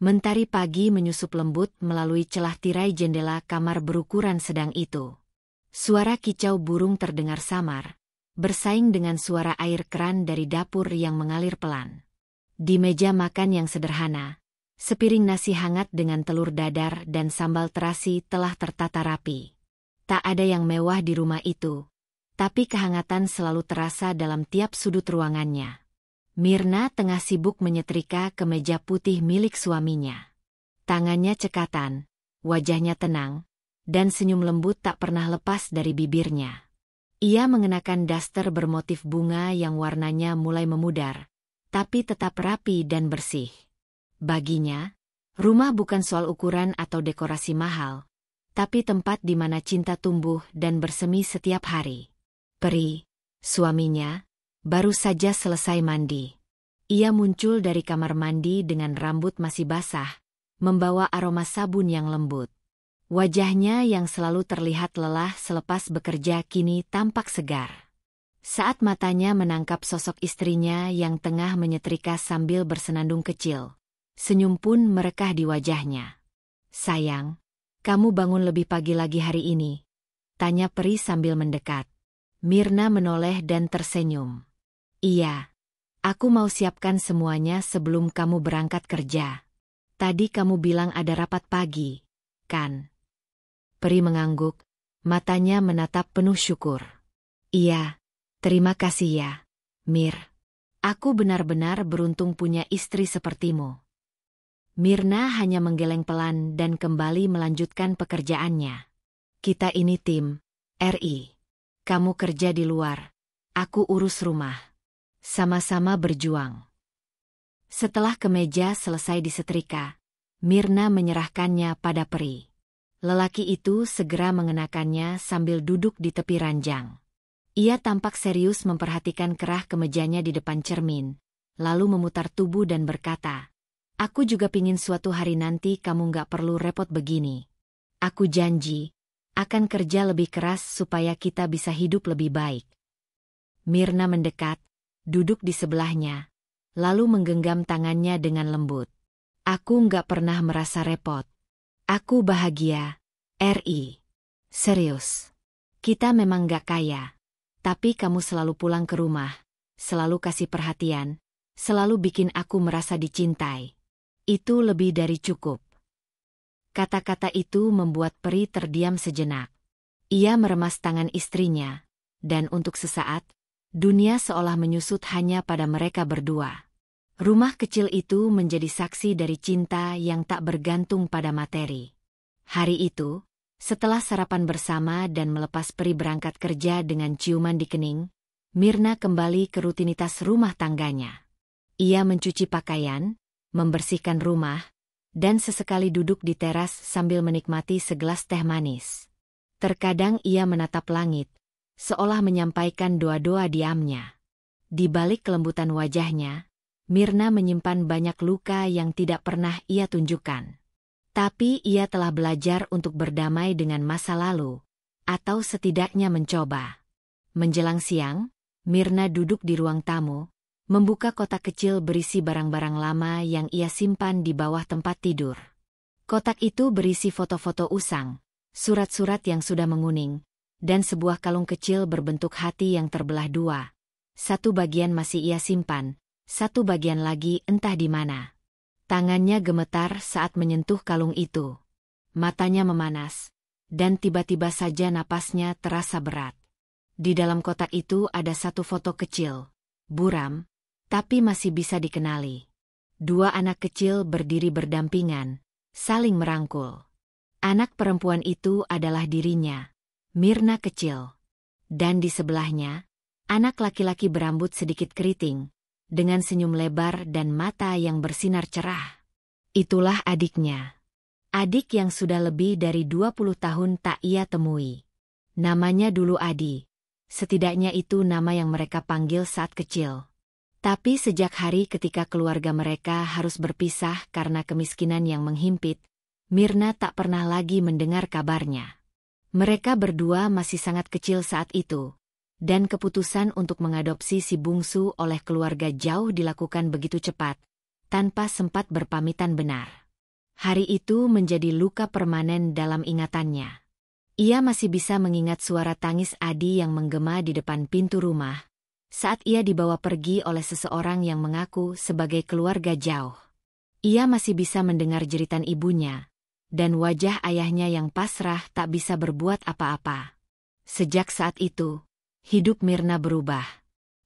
Mentari pagi menyusup lembut melalui celah tirai jendela kamar berukuran sedang itu. Suara kicau burung terdengar samar, bersaing dengan suara air keran dari dapur yang mengalir pelan. Di meja makan yang sederhana, sepiring nasi hangat dengan telur dadar dan sambal terasi telah tertata rapi. Tak ada yang mewah di rumah itu, tapi kehangatan selalu terasa dalam tiap sudut ruangannya. Mirna tengah sibuk menyetrika kemeja putih milik suaminya. Tangannya cekatan, wajahnya tenang, dan senyum lembut tak pernah lepas dari bibirnya. Ia mengenakan daster bermotif bunga yang warnanya mulai memudar, tapi tetap rapi dan bersih. Baginya, rumah bukan soal ukuran atau dekorasi mahal, tapi tempat di mana cinta tumbuh dan bersemi setiap hari. Peri, suaminya, baru saja selesai mandi. Ia muncul dari kamar mandi dengan rambut masih basah, membawa aroma sabun yang lembut. Wajahnya yang selalu terlihat lelah selepas bekerja kini tampak segar. Saat matanya menangkap sosok istrinya yang tengah menyetrika sambil bersenandung kecil, senyum pun merekah di wajahnya. "Sayang, kamu bangun lebih pagi lagi hari ini?" tanya Peri sambil mendekat. Mirna menoleh dan tersenyum. "Iya, aku mau siapkan semuanya sebelum kamu berangkat kerja. Tadi kamu bilang ada rapat pagi, kan?" Peri mengangguk, matanya menatap penuh syukur. "Iya, terima kasih ya, Mir. Aku benar-benar beruntung punya istri sepertimu." Mirna hanya menggeleng pelan dan kembali melanjutkan pekerjaannya. "Kita ini tim, RI. Kamu kerja di luar, aku urus rumah. Sama-sama berjuang." Setelah kemeja selesai disetrika, Mirna menyerahkannya pada Peri. Lelaki itu segera mengenakannya sambil duduk di tepi ranjang. Ia tampak serius memperhatikan kerah kemejanya di depan cermin, lalu memutar tubuh dan berkata, "Aku juga pingin suatu hari nanti kamu nggak perlu repot begini. Aku janji, akan kerja lebih keras supaya kita bisa hidup lebih baik." Mirna mendekat, duduk di sebelahnya, lalu menggenggam tangannya dengan lembut. "Aku nggak pernah merasa repot. Aku bahagia, RI. Serius. Kita memang nggak kaya, tapi kamu selalu pulang ke rumah, selalu kasih perhatian, selalu bikin aku merasa dicintai. Itu lebih dari cukup." Kata-kata itu membuat Peri terdiam sejenak. Ia meremas tangan istrinya, dan untuk sesaat, dunia seolah menyusut hanya pada mereka berdua. Rumah kecil itu menjadi saksi dari cinta yang tak bergantung pada materi. Hari itu, setelah sarapan bersama dan melepas Peri berangkat kerja dengan ciuman di kening, Mirna kembali ke rutinitas rumah tangganya. Ia mencuci pakaian, membersihkan rumah, dan sesekali duduk di teras sambil menikmati segelas teh manis. Terkadang ia menatap langit, seolah menyampaikan doa-doa diamnya. Di balik kelembutan wajahnya, Mirna menyimpan banyak luka yang tidak pernah ia tunjukkan. Tapi ia telah belajar untuk berdamai dengan masa lalu, atau setidaknya mencoba. Menjelang siang, Mirna duduk di ruang tamu, membuka kotak kecil berisi barang-barang lama yang ia simpan di bawah tempat tidur. Kotak itu berisi foto-foto usang, surat-surat yang sudah menguning, dan sebuah kalung kecil berbentuk hati yang terbelah dua. Satu bagian masih ia simpan, satu bagian lagi entah di mana. Tangannya gemetar saat menyentuh kalung itu. Matanya memanas, dan tiba-tiba saja napasnya terasa berat. Di dalam kotak itu ada satu foto kecil, buram, tapi masih bisa dikenali. Dua anak kecil berdiri berdampingan, saling merangkul. Anak perempuan itu adalah dirinya, Mirna kecil. Dan di sebelahnya, anak laki-laki berambut sedikit keriting, dengan senyum lebar dan mata yang bersinar cerah. Itulah adiknya. Adik yang sudah lebih dari 20 tahun tak ia temui. Namanya dulu Adi. Setidaknya itu nama yang mereka panggil saat kecil. Tapi sejak hari ketika keluarga mereka harus berpisah karena kemiskinan yang menghimpit, Mirna tak pernah lagi mendengar kabarnya. Mereka berdua masih sangat kecil saat itu, dan keputusan untuk mengadopsi si bungsu oleh keluarga jauh dilakukan begitu cepat, tanpa sempat berpamitan benar. Hari itu menjadi luka permanen dalam ingatannya. Ia masih bisa mengingat suara tangis Adi yang menggema di depan pintu rumah saat ia dibawa pergi oleh seseorang yang mengaku sebagai keluarga jauh. Ia masih bisa mendengar jeritan ibunya, dan wajah ayahnya yang pasrah tak bisa berbuat apa-apa. Sejak saat itu, hidup Mirna berubah.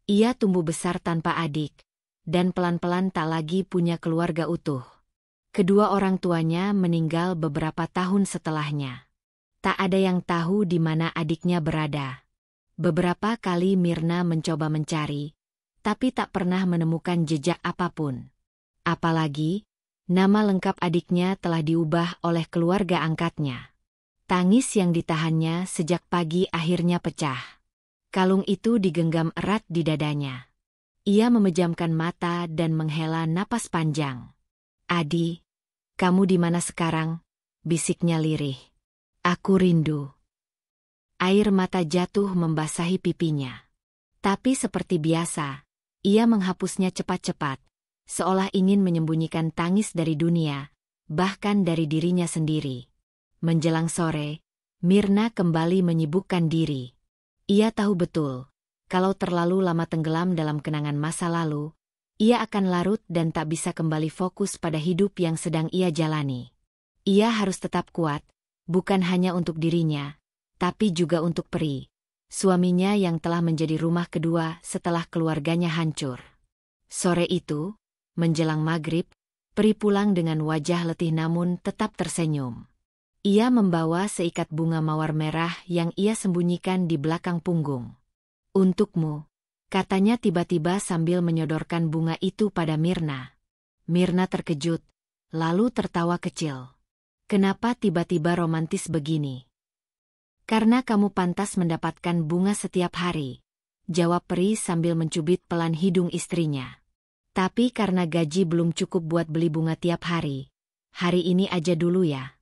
Ia tumbuh besar tanpa adik, dan pelan-pelan tak lagi punya keluarga utuh. Kedua orang tuanya meninggal beberapa tahun setelahnya. Tak ada yang tahu di mana adiknya berada. Beberapa kali Mirna mencoba mencari, tapi tak pernah menemukan jejak apapun. Apalagi, nama lengkap adiknya telah diubah oleh keluarga angkatnya. Tangis yang ditahannya sejak pagi akhirnya pecah. Kalung itu digenggam erat di dadanya. Ia memejamkan mata dan menghela napas panjang. "Adi, kamu di mana sekarang?" bisiknya lirih. "Aku rindu." Air mata jatuh membasahi pipinya. Tapi seperti biasa, ia menghapusnya cepat-cepat, seolah ingin menyembunyikan tangis dari dunia, bahkan dari dirinya sendiri. Menjelang sore, Mirna kembali menyibukkan diri. Ia tahu betul, kalau terlalu lama tenggelam dalam kenangan masa lalu, ia akan larut dan tak bisa kembali fokus pada hidup yang sedang ia jalani. Ia harus tetap kuat, bukan hanya untuk dirinya, tapi juga untuk Pri, suaminya yang telah menjadi rumah kedua setelah keluarganya hancur. Sore itu, menjelang maghrib, Pri pulang dengan wajah letih namun tetap tersenyum. Ia membawa seikat bunga mawar merah yang ia sembunyikan di belakang punggung. "Untukmu," katanya tiba-tiba sambil menyodorkan bunga itu pada Mirna. Mirna terkejut, lalu tertawa kecil. "Kenapa tiba-tiba romantis begini?" "Karena kamu pantas mendapatkan bunga setiap hari," jawab Pri sambil mencubit pelan hidung istrinya. "Tapi karena gaji belum cukup buat beli bunga tiap hari ini aja dulu ya."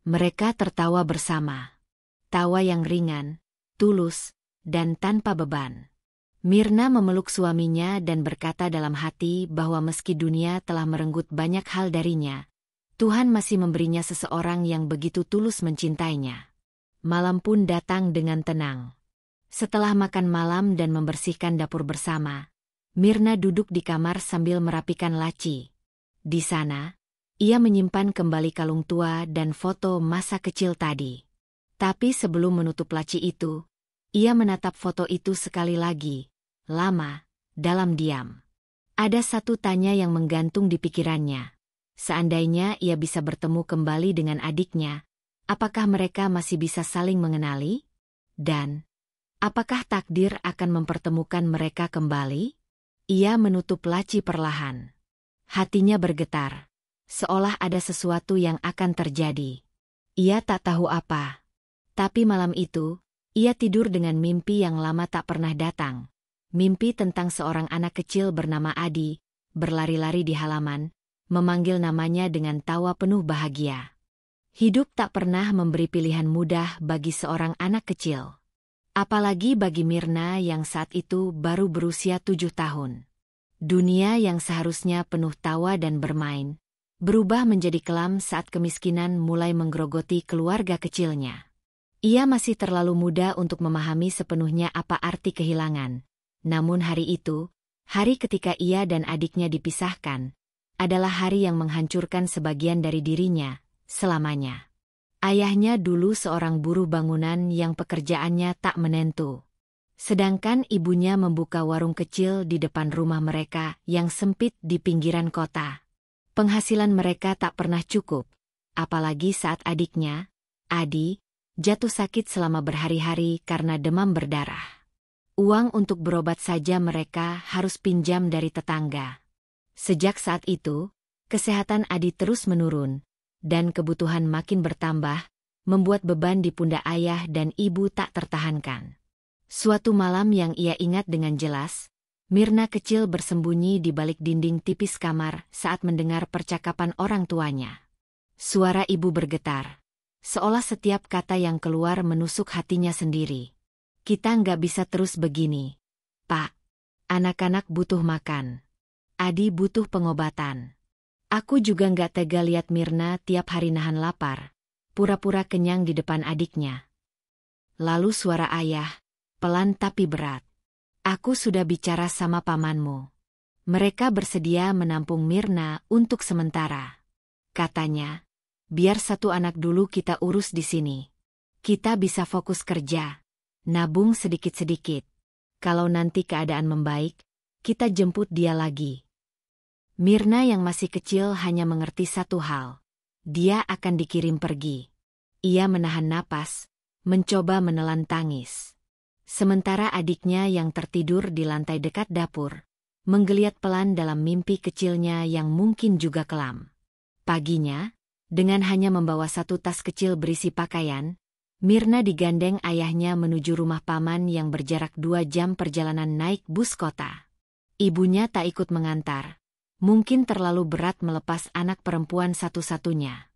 Mereka tertawa bersama. Tawa yang ringan, tulus, dan tanpa beban. Mirna memeluk suaminya dan berkata dalam hati bahwa meski dunia telah merenggut banyak hal darinya, Tuhan masih memberinya seseorang yang begitu tulus mencintainya. Malam pun datang dengan tenang. Setelah makan malam dan membersihkan dapur bersama, Mirna duduk di kamar sambil merapikan laci. Di sana, ia menyimpan kembali kalung tua dan foto masa kecil tadi. Tapi sebelum menutup laci itu, ia menatap foto itu sekali lagi, lama, dalam diam. Ada satu tanya yang menggantung di pikirannya. Seandainya ia bisa bertemu kembali dengan adiknya, apakah mereka masih bisa saling mengenali? Dan, apakah takdir akan mempertemukan mereka kembali? Ia menutup laci perlahan. Hatinya bergetar, seolah ada sesuatu yang akan terjadi. Ia tak tahu apa. Tapi malam itu, ia tidur dengan mimpi yang lama tak pernah datang. Mimpi tentang seorang anak kecil bernama Adi, berlari-lari di halaman, memanggil namanya dengan tawa penuh bahagia. Hidup tak pernah memberi pilihan mudah bagi seorang anak kecil. Apalagi bagi Mirna yang saat itu baru berusia 7 tahun. Dunia yang seharusnya penuh tawa dan bermain, berubah menjadi kelam saat kemiskinan mulai menggerogoti keluarga kecilnya. Ia masih terlalu muda untuk memahami sepenuhnya apa arti kehilangan. Namun hari itu, hari ketika ia dan adiknya dipisahkan, adalah hari yang menghancurkan sebagian dari dirinya, selamanya. Ayahnya dulu seorang buruh bangunan yang pekerjaannya tak menentu. Sedangkan ibunya membuka warung kecil di depan rumah mereka yang sempit di pinggiran kota. Penghasilan mereka tak pernah cukup, apalagi saat adiknya, Adi, jatuh sakit selama berhari-hari karena demam berdarah. Uang untuk berobat saja mereka harus pinjam dari tetangga. Sejak saat itu, kesehatan Adi terus menurun, dan kebutuhan makin bertambah, membuat beban di pundak ayah dan ibu tak tertahankan. Suatu malam yang ia ingat dengan jelas, Mirna kecil bersembunyi di balik dinding tipis kamar saat mendengar percakapan orang tuanya. Suara ibu bergetar, seolah setiap kata yang keluar menusuk hatinya sendiri. "Kita nggak bisa terus begini, Pak. Anak-anak butuh makan. Adi butuh pengobatan. Aku juga nggak tega lihat Mirna tiap hari nahan lapar, pura-pura kenyang di depan adiknya. Lalu suara ayah, pelan tapi berat. Aku sudah bicara sama pamanmu. Mereka bersedia menampung Mirna untuk sementara. Katanya, biar satu anak dulu kita urus di sini. Kita bisa fokus kerja, nabung sedikit-sedikit. Kalau nanti keadaan membaik, kita jemput dia lagi. Mirna yang masih kecil hanya mengerti satu hal. Dia akan dikirim pergi. Ia menahan napas, mencoba menelan tangis. Sementara adiknya yang tertidur di lantai dekat dapur, menggeliat pelan dalam mimpi kecilnya yang mungkin juga kelam. Paginya, dengan hanya membawa satu tas kecil berisi pakaian, Mirna digandeng ayahnya menuju rumah paman yang berjarak 2 jam perjalanan naik bus kota. Ibunya tak ikut mengantar. Mungkin terlalu berat melepas anak perempuan satu-satunya.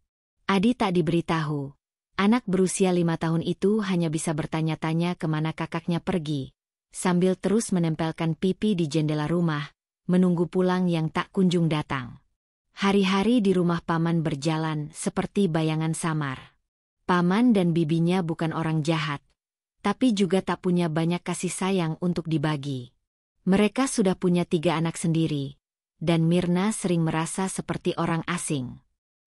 Adi tak diberitahu. Anak berusia 5 tahun itu hanya bisa bertanya-tanya kemana kakaknya pergi, sambil terus menempelkan pipi di jendela rumah, menunggu pulang yang tak kunjung datang. Hari-hari di rumah paman berjalan seperti bayangan samar. Paman dan bibinya bukan orang jahat, tapi juga tak punya banyak kasih sayang untuk dibagi. Mereka sudah punya 3 anak sendiri, dan Mirna sering merasa seperti orang asing.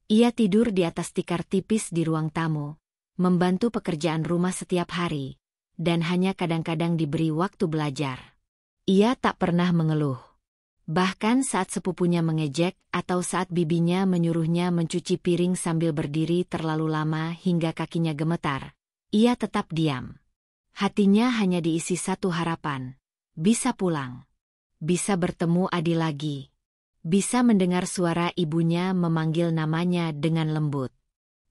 Ia tidur di atas tikar tipis di ruang tamu, membantu pekerjaan rumah setiap hari, dan hanya kadang-kadang diberi waktu belajar. Ia tak pernah mengeluh. Bahkan saat sepupunya mengejek atau saat bibinya menyuruhnya mencuci piring sambil berdiri terlalu lama hingga kakinya gemetar, ia tetap diam. Hatinya hanya diisi satu harapan, bisa pulang. Bisa bertemu Adi lagi. Bisa mendengar suara ibunya memanggil namanya dengan lembut.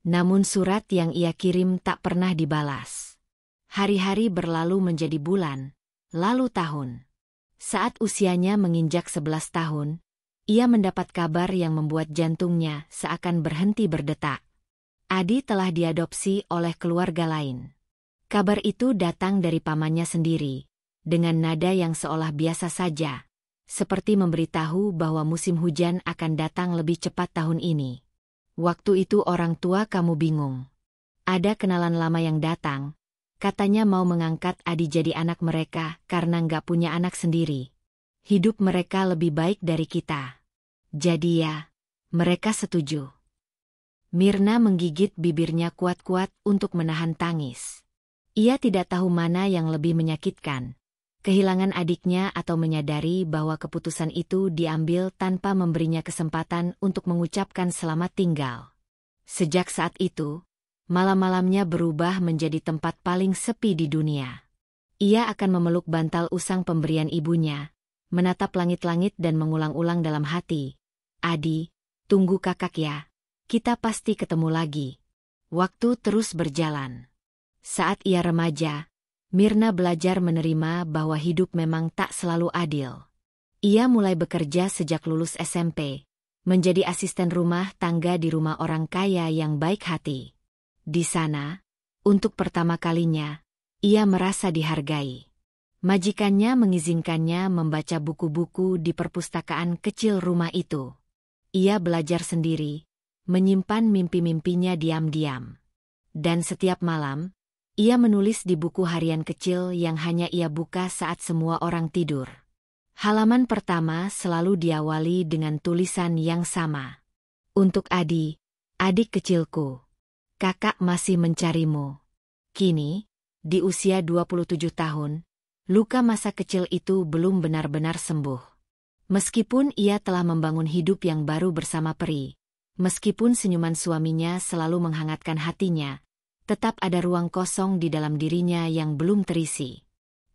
Namun surat yang ia kirim tak pernah dibalas. Hari-hari berlalu menjadi bulan, lalu tahun. Saat usianya menginjak 11 tahun, ia mendapat kabar yang membuat jantungnya seakan berhenti berdetak. Adi telah diadopsi oleh keluarga lain. Kabar itu datang dari pamannya sendiri, dengan nada yang seolah biasa saja, seperti memberitahu bahwa musim hujan akan datang lebih cepat tahun ini. Waktu itu orang tua kamu bingung. Ada kenalan lama yang datang, katanya mau mengangkat Adi jadi anak mereka karena nggak punya anak sendiri. Hidup mereka lebih baik dari kita. Jadi ya, mereka setuju. Mirna menggigit bibirnya kuat-kuat untuk menahan tangis. Ia tidak tahu mana yang lebih menyakitkan, kehilangan adiknya atau menyadari bahwa keputusan itu diambil tanpa memberinya kesempatan untuk mengucapkan selamat tinggal. Sejak saat itu, malam-malamnya berubah menjadi tempat paling sepi di dunia. Ia akan memeluk bantal usang pemberian ibunya, menatap langit-langit dan mengulang-ulang dalam hati, "Adi, tunggu kakak ya, kita pasti ketemu lagi." Waktu terus berjalan. Saat ia remaja, Mirna belajar menerima bahwa hidup memang tak selalu adil. Ia mulai bekerja sejak lulus SMP, menjadi asisten rumah tangga di rumah orang kaya yang baik hati. Di sana, untuk pertama kalinya, ia merasa dihargai. Majikannya mengizinkannya membaca buku-buku di perpustakaan kecil rumah itu. Ia belajar sendiri, menyimpan mimpi-mimpinya diam-diam. Dan setiap malam, ia menulis di buku harian kecil yang hanya ia buka saat semua orang tidur. Halaman pertama selalu diawali dengan tulisan yang sama. Untuk Adi, adik kecilku. Kakak masih mencarimu. Kini, di usia 27 tahun, luka masa kecil itu belum benar-benar sembuh. Meskipun ia telah membangun hidup yang baru bersama Peri, meskipun senyuman suaminya selalu menghangatkan hatinya, tetap ada ruang kosong di dalam dirinya yang belum terisi.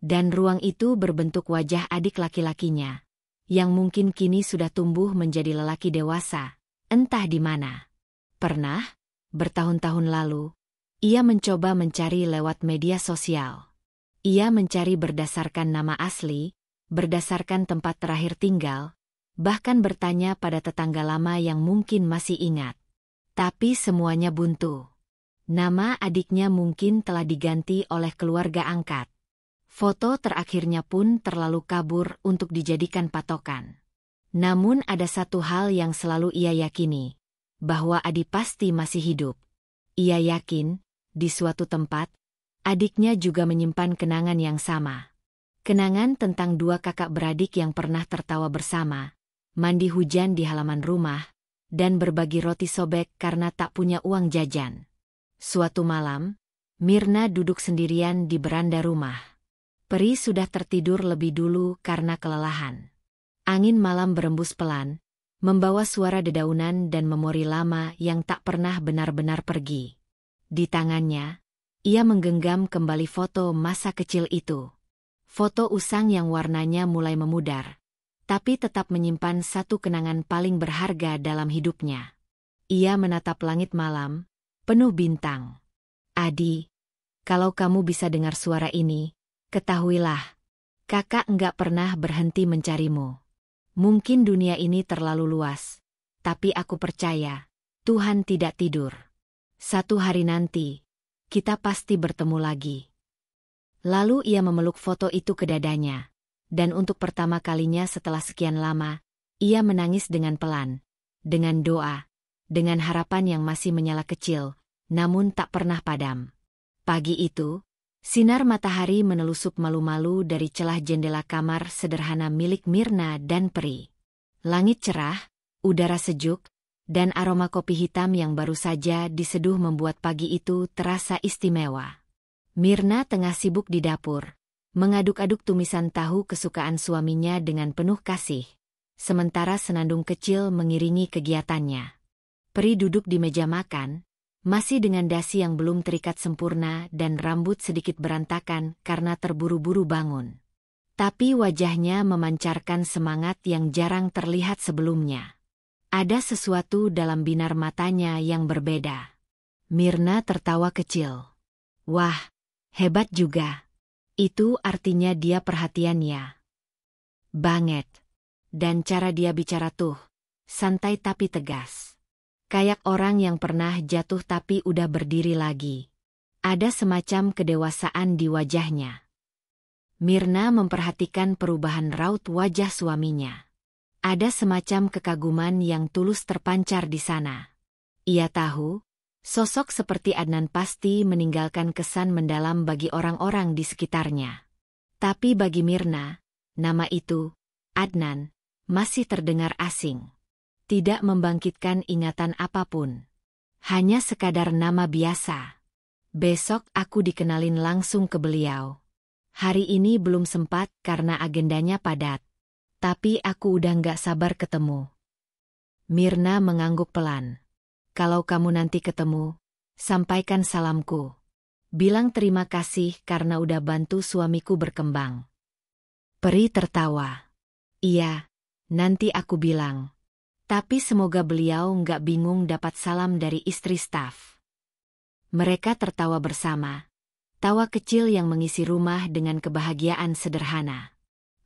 Dan ruang itu berbentuk wajah adik laki-lakinya, yang mungkin kini sudah tumbuh menjadi lelaki dewasa, entah di mana. Pernah, bertahun-tahun lalu, ia mencoba mencari lewat media sosial. Ia mencari berdasarkan nama asli, berdasarkan tempat terakhir tinggal, bahkan bertanya pada tetangga lama yang mungkin masih ingat. Tapi semuanya buntu. Nama adiknya mungkin telah diganti oleh keluarga angkat. Foto terakhirnya pun terlalu kabur untuk dijadikan patokan. Namun ada satu hal yang selalu ia yakini, bahwa Adi pasti masih hidup. Ia yakin, di suatu tempat, adiknya juga menyimpan kenangan yang sama. Kenangan tentang dua kakak beradik yang pernah tertawa bersama, mandi hujan di halaman rumah, dan berbagi roti sobek karena tak punya uang jajan. Suatu malam, Mirna duduk sendirian di beranda rumah. Peri sudah tertidur lebih dulu karena kelelahan. Angin malam berembus pelan, membawa suara dedaunan dan memori lama yang tak pernah benar-benar pergi. Di tangannya, ia menggenggam kembali foto masa kecil itu. Foto usang yang warnanya mulai memudar, tapi tetap menyimpan satu kenangan paling berharga dalam hidupnya. Ia menatap langit malam, penuh bintang. Adi, kalau kamu bisa dengar suara ini, ketahuilah, kakak enggak pernah berhenti mencarimu. Mungkin dunia ini terlalu luas, tapi aku percaya, Tuhan tidak tidur. Satu hari nanti, kita pasti bertemu lagi. Lalu ia memeluk foto itu ke dadanya, dan untuk pertama kalinya setelah sekian lama, ia menangis dengan pelan, dengan doa, dengan harapan yang masih menyala kecil, namun tak pernah padam. Pagi itu, sinar matahari menelusup malu-malu dari celah jendela kamar sederhana milik Mirna dan Peri. Langit cerah, udara sejuk, dan aroma kopi hitam yang baru saja diseduh membuat pagi itu terasa istimewa. Mirna tengah sibuk di dapur, mengaduk-aduk tumisan tahu kesukaan suaminya dengan penuh kasih, sementara senandung kecil mengiringi kegiatannya. Peri duduk di meja makan, masih dengan dasi yang belum terikat sempurna dan rambut sedikit berantakan karena terburu-buru bangun. Tapi wajahnya memancarkan semangat yang jarang terlihat sebelumnya. Ada sesuatu dalam binar matanya yang berbeda. Mirna tertawa kecil. Wah, hebat juga. Itu artinya dia perhatian ya. Banget. Dan cara dia bicara tuh, santai tapi tegas. Kayak orang yang pernah jatuh tapi udah berdiri lagi. Ada semacam kedewasaan di wajahnya. Mirna memperhatikan perubahan raut wajah suaminya. Ada semacam kekaguman yang tulus terpancar di sana. Ia tahu, sosok seperti Adnan pasti meninggalkan kesan mendalam bagi orang-orang di sekitarnya. Tapi bagi Mirna, nama itu, Adnan, masih terdengar asing. Tidak membangkitkan ingatan apapun. Hanya sekadar nama biasa. Besok aku dikenalin langsung ke beliau. Hari ini belum sempat karena agendanya padat. Tapi aku udah nggak sabar ketemu. Mirna mengangguk pelan. Kalau kamu nanti ketemu, sampaikan salamku. Bilang terima kasih karena udah bantu suamiku berkembang. Peri tertawa. Iya, nanti aku bilang. Tapi semoga beliau nggak bingung dapat salam dari istri staf. Mereka tertawa bersama. Tawa kecil yang mengisi rumah dengan kebahagiaan sederhana.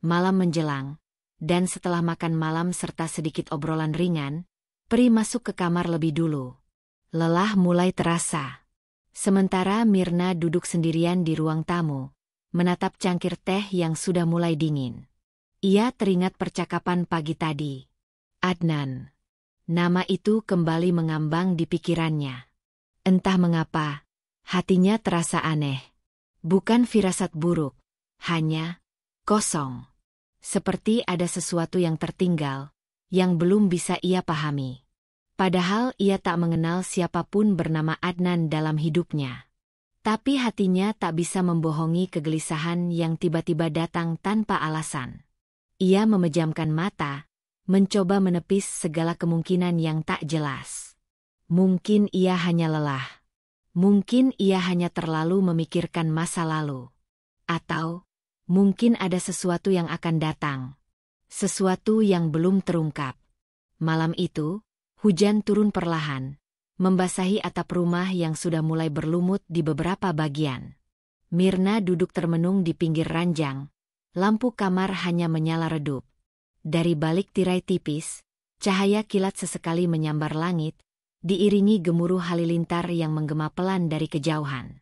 Malam menjelang, dan setelah makan malam serta sedikit obrolan ringan, Peri masuk ke kamar lebih dulu. Lelah mulai terasa. Sementara Mirna duduk sendirian di ruang tamu, menatap cangkir teh yang sudah mulai dingin. Ia teringat percakapan pagi tadi. Adnan. Nama itu kembali mengambang di pikirannya. Entah mengapa, hatinya terasa aneh. Bukan firasat buruk, hanya kosong. Seperti ada sesuatu yang tertinggal, yang belum bisa ia pahami. Padahal ia tak mengenal siapapun bernama Adnan dalam hidupnya. Tapi hatinya tak bisa membohongi kegelisahan yang tiba-tiba datang tanpa alasan. Ia memejamkan mata, mencoba menepis segala kemungkinan yang tak jelas. Mungkin ia hanya lelah. Mungkin ia hanya terlalu memikirkan masa lalu. Atau, mungkin ada sesuatu yang akan datang. Sesuatu yang belum terungkap. Malam itu, hujan turun perlahan, membasahi atap rumah yang sudah mulai berlumut di beberapa bagian. Mirna duduk termenung di pinggir ranjang. Lampu kamar hanya menyala redup. Dari balik tirai tipis, cahaya kilat sesekali menyambar langit, diiringi gemuruh halilintar yang menggema pelan dari kejauhan.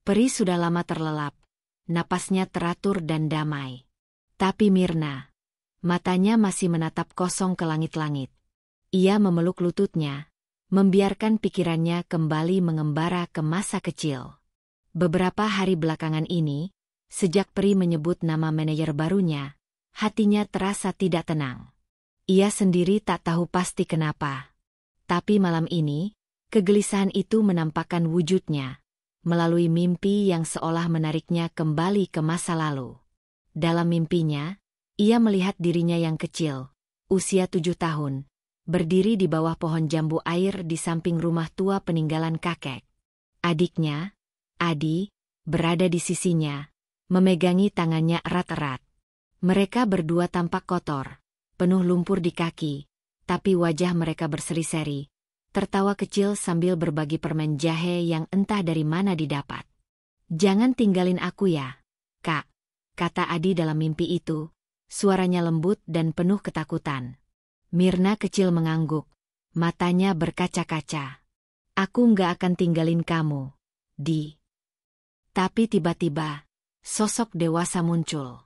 Peri sudah lama terlelap, napasnya teratur dan damai. Tapi Mirna, matanya masih menatap kosong ke langit-langit. Ia memeluk lututnya, membiarkan pikirannya kembali mengembara ke masa kecil. Beberapa hari belakangan ini, sejak Peri menyebut nama manajer barunya, hatinya terasa tidak tenang. Ia sendiri tak tahu pasti kenapa. Tapi malam ini, kegelisahan itu menampakkan wujudnya, melalui mimpi yang seolah menariknya kembali ke masa lalu. Dalam mimpinya, ia melihat dirinya yang kecil, usia 7 tahun, berdiri di bawah pohon jambu air di samping rumah tua peninggalan kakek. Adiknya, Adi, berada di sisinya, memegangi tangannya erat-erat. Mereka berdua tampak kotor, penuh lumpur di kaki, tapi wajah mereka berseri-seri, tertawa kecil sambil berbagi permen jahe yang entah dari mana didapat. "Jangan tinggalin aku ya, Kak," kata Adi dalam mimpi itu, suaranya lembut dan penuh ketakutan. Mirna kecil mengangguk, matanya berkaca-kaca. "Aku nggak akan tinggalin kamu, Di." Tapi tiba-tiba, sosok dewasa muncul.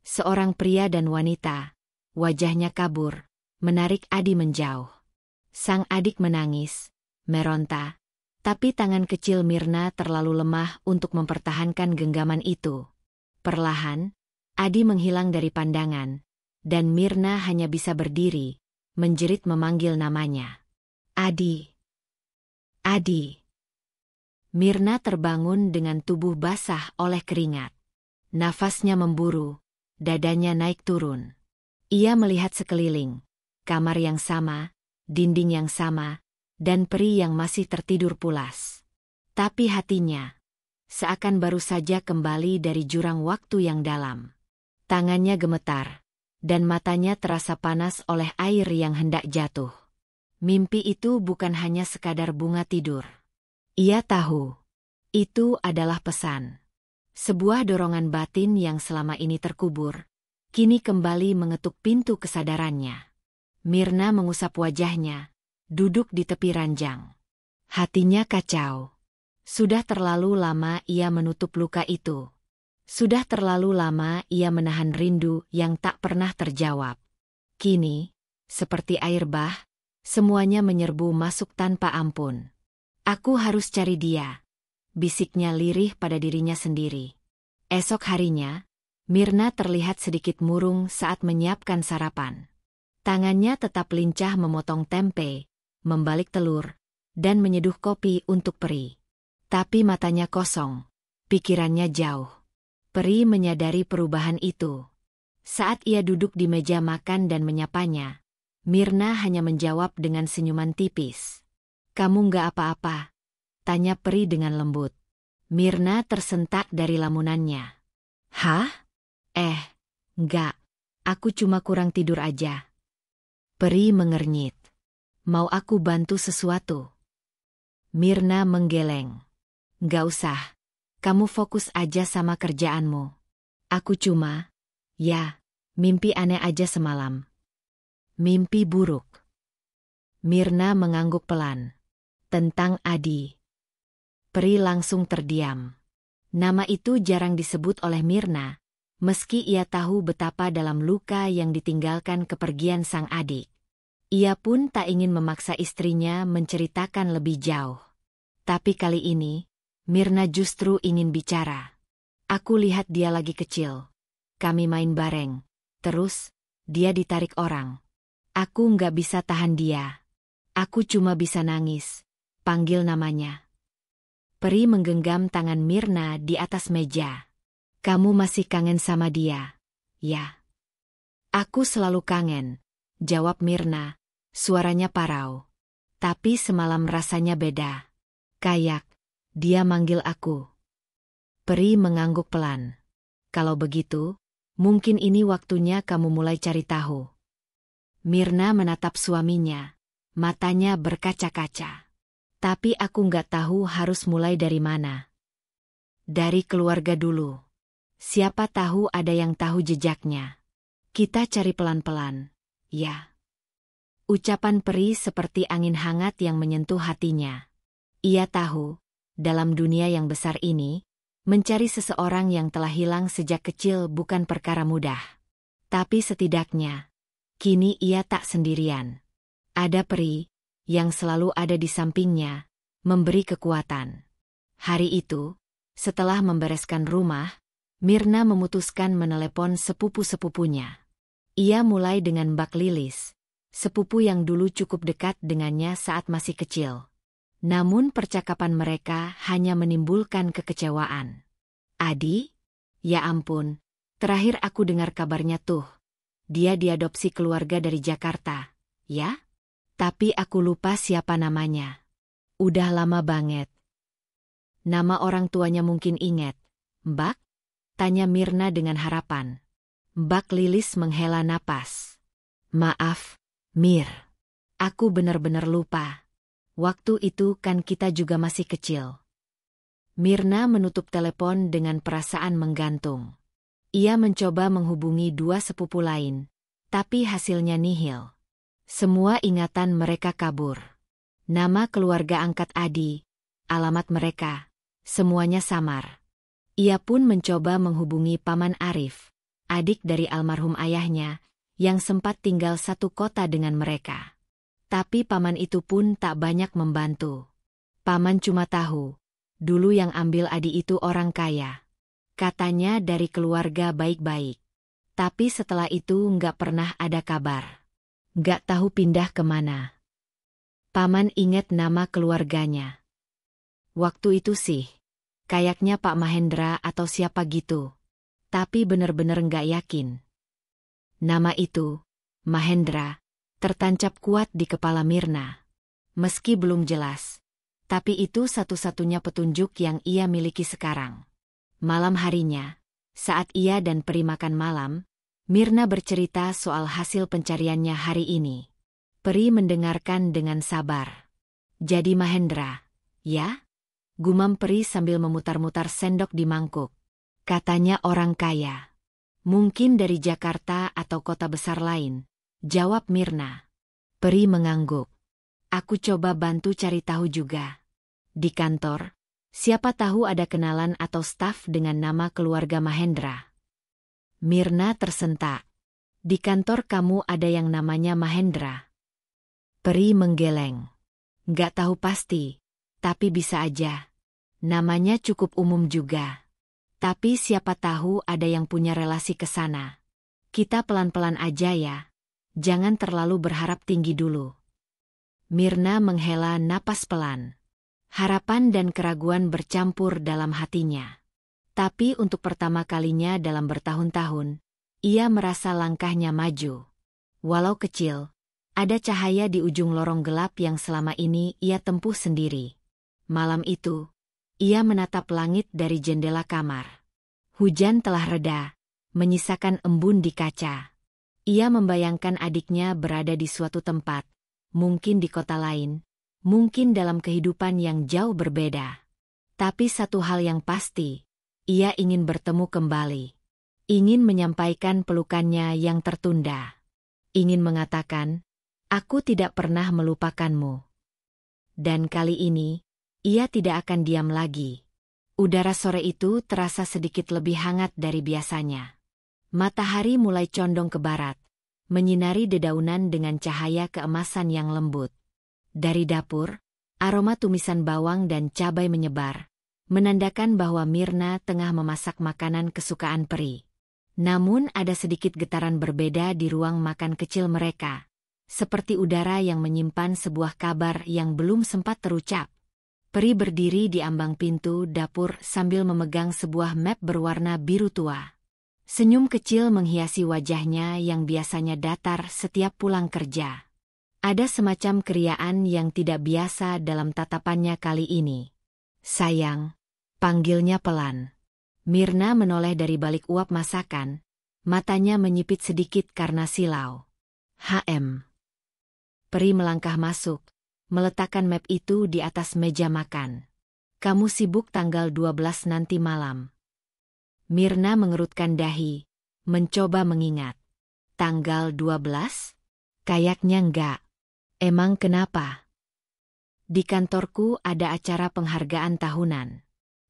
Seorang pria dan wanita, wajahnya kabur, menarik Adi menjauh. Sang adik menangis, meronta, tapi tangan kecil Mirna terlalu lemah untuk mempertahankan genggaman itu. Perlahan, Adi menghilang dari pandangan, dan Mirna hanya bisa berdiri, menjerit memanggil namanya. "Adi! Adi!" Mirna terbangun dengan tubuh basah oleh keringat. Nafasnya memburu, dadanya naik turun. Ia melihat sekeliling, kamar yang sama, dinding yang sama, dan Peri yang masih tertidur pulas. Tapi hatinya, seakan baru saja kembali dari jurang waktu yang dalam. Tangannya gemetar, dan matanya terasa panas oleh air yang hendak jatuh. Mimpi itu bukan hanya sekadar bunga tidur. Ia tahu, itu adalah pesan. Sebuah dorongan batin yang selama ini terkubur, kini kembali mengetuk pintu kesadarannya. Mirna mengusap wajahnya, duduk di tepi ranjang. Hatinya kacau. Sudah terlalu lama ia menutup luka itu. Sudah terlalu lama ia menahan rindu yang tak pernah terjawab. Kini, seperti air bah, semuanya menyerbu masuk tanpa ampun. "Aku harus cari dia," bisiknya lirih pada dirinya sendiri. Esok harinya, Mirna terlihat sedikit murung saat menyiapkan sarapan. Tangannya tetap lincah memotong tempe, membalik telur, dan menyeduh kopi untuk Peri. Tapi matanya kosong, pikirannya jauh. Peri menyadari perubahan itu. Saat ia duduk di meja makan dan menyapanya, Mirna hanya menjawab dengan senyuman tipis. "Kamu nggak apa-apa?" tanya Peri dengan lembut. Mirna tersentak dari lamunannya. "Hah? Nggak. Aku cuma kurang tidur aja." Peri mengernyit. "Mau aku bantu sesuatu?" Mirna menggeleng. "Nggak usah. Kamu fokus aja sama kerjaanmu. Aku cuma, mimpi aneh aja semalam." "Mimpi buruk?" Mirna mengangguk pelan. "Tentang Adi." Peri langsung terdiam. Nama itu jarang disebut oleh Mirna, meski ia tahu betapa dalam luka yang ditinggalkan kepergian sang adik. Ia pun tak ingin memaksa istrinya menceritakan lebih jauh. Tapi kali ini, Mirna justru ingin bicara. "Aku lihat dia lagi kecil. Kami main bareng. Terus, dia ditarik orang. Aku nggak bisa tahan dia. Aku cuma bisa nangis, panggil namanya." Peri menggenggam tangan Mirna di atas meja. "Kamu masih kangen sama dia, ya?" "Aku selalu kangen," jawab Mirna, suaranya parau. "Tapi semalam rasanya beda. Kayak, dia manggil aku." Peri mengangguk pelan. "Kalau begitu, mungkin ini waktunya kamu mulai cari tahu." Mirna menatap suaminya, matanya berkaca-kaca. "Tapi aku nggak tahu harus mulai dari mana." "Dari keluarga dulu. Siapa tahu ada yang tahu jejaknya. Kita cari pelan-pelan, ya." Ucapan Peri seperti angin hangat yang menyentuh hatinya. Ia tahu, dalam dunia yang besar ini, mencari seseorang yang telah hilang sejak kecil bukan perkara mudah. Tapi setidaknya, kini ia tak sendirian. Ada peri yang selalu ada di sampingnya, memberi kekuatan. Hari itu, setelah membereskan rumah, Mirna memutuskan menelepon sepupu-sepupunya. Ia mulai dengan Mbak Lilis, sepupu yang dulu cukup dekat dengannya saat masih kecil. Namun percakapan mereka hanya menimbulkan kekecewaan. "Adi? Ya ampun, terakhir aku dengar kabarnya tuh. Dia diadopsi keluarga dari Jakarta, ya? Tapi aku lupa siapa namanya. Udah lama banget." "Nama orang tuanya mungkin inget, Mbak?" tanya Mirna dengan harapan. Mbak Lilis menghela napas. "Maaf, Mir. Aku benar-benar lupa. Waktu itu kan kita juga masih kecil." Mirna menutup telepon dengan perasaan menggantung. Ia mencoba menghubungi dua sepupu lain, tapi hasilnya nihil. Semua ingatan mereka kabur. Nama keluarga angkat Adi, alamat mereka, semuanya samar. Ia pun mencoba menghubungi Paman Arif, adik dari almarhum ayahnya, yang sempat tinggal satu kota dengan mereka. Tapi paman itu pun tak banyak membantu. Paman cuma tahu, dulu yang ambil Adi itu orang kaya. Katanya dari keluarga baik-baik. Tapi setelah itu nggak pernah ada kabar. Nggak tahu pindah kemana. Paman ingat nama keluarganya. Waktu itu sih, kayaknya Pak Mahendra atau siapa gitu. Tapi bener-bener nggak yakin. Nama itu, Mahendra, tertancap kuat di kepala Mirna. Meski belum jelas, tapi itu satu-satunya petunjuk yang ia miliki sekarang. Malam harinya, saat ia dan Peri makan malam, Mirna bercerita soal hasil pencariannya hari ini. Peri mendengarkan dengan sabar. "Jadi Mahendra, ya?" gumam Peri sambil memutar-mutar sendok di mangkuk. "Katanya orang kaya. Mungkin dari Jakarta atau kota besar lain," jawab Mirna. Peri mengangguk. "Aku coba bantu cari tahu juga. Di kantor, siapa tahu ada kenalan atau staf dengan nama keluarga Mahendra." Mirna tersentak. "Di kantor kamu ada yang namanya Mahendra?" Peri menggeleng. "Nggak tahu pasti, tapi bisa aja. Namanya cukup umum juga. Tapi siapa tahu ada yang punya relasi ke sana. Kita pelan-pelan aja ya. Jangan terlalu berharap tinggi dulu." Mirna menghela napas pelan. Harapan dan keraguan bercampur dalam hatinya. Tapi untuk pertama kalinya dalam bertahun-tahun, ia merasa langkahnya maju. Walau kecil, ada cahaya di ujung lorong gelap yang selama ini ia tempuh sendiri. Malam itu, ia menatap langit dari jendela kamar. Hujan telah reda, menyisakan embun di kaca. Ia membayangkan adiknya berada di suatu tempat, mungkin di kota lain, mungkin dalam kehidupan yang jauh berbeda. Tapi satu hal yang pasti, ia ingin bertemu kembali. Ingin menyampaikan pelukannya yang tertunda. Ingin mengatakan, "Aku tidak pernah melupakanmu." Dan kali ini, ia tidak akan diam lagi. Udara sore itu terasa sedikit lebih hangat dari biasanya. Matahari mulai condong ke barat, menyinari dedaunan dengan cahaya keemasan yang lembut. Dari dapur, aroma tumisan bawang dan cabai menyebar, menandakan bahwa Mirna tengah memasak makanan kesukaan Peri. Namun ada sedikit getaran berbeda di ruang makan kecil mereka, seperti udara yang menyimpan sebuah kabar yang belum sempat terucap. Peri berdiri di ambang pintu dapur sambil memegang sebuah map berwarna biru tua. Senyum kecil menghiasi wajahnya yang biasanya datar setiap pulang kerja. Ada semacam keriaan yang tidak biasa dalam tatapannya kali ini. "Sayang," panggilnya pelan. Mirna menoleh dari balik uap masakan, matanya menyipit sedikit karena silau. Peri melangkah masuk, meletakkan map itu di atas meja makan. "Kamu sibuk tanggal 12 nanti malam?" Mirna mengerutkan dahi, mencoba mengingat. "Tanggal 12? Kayaknya enggak. Emang kenapa?" "Di kantorku ada acara penghargaan tahunan.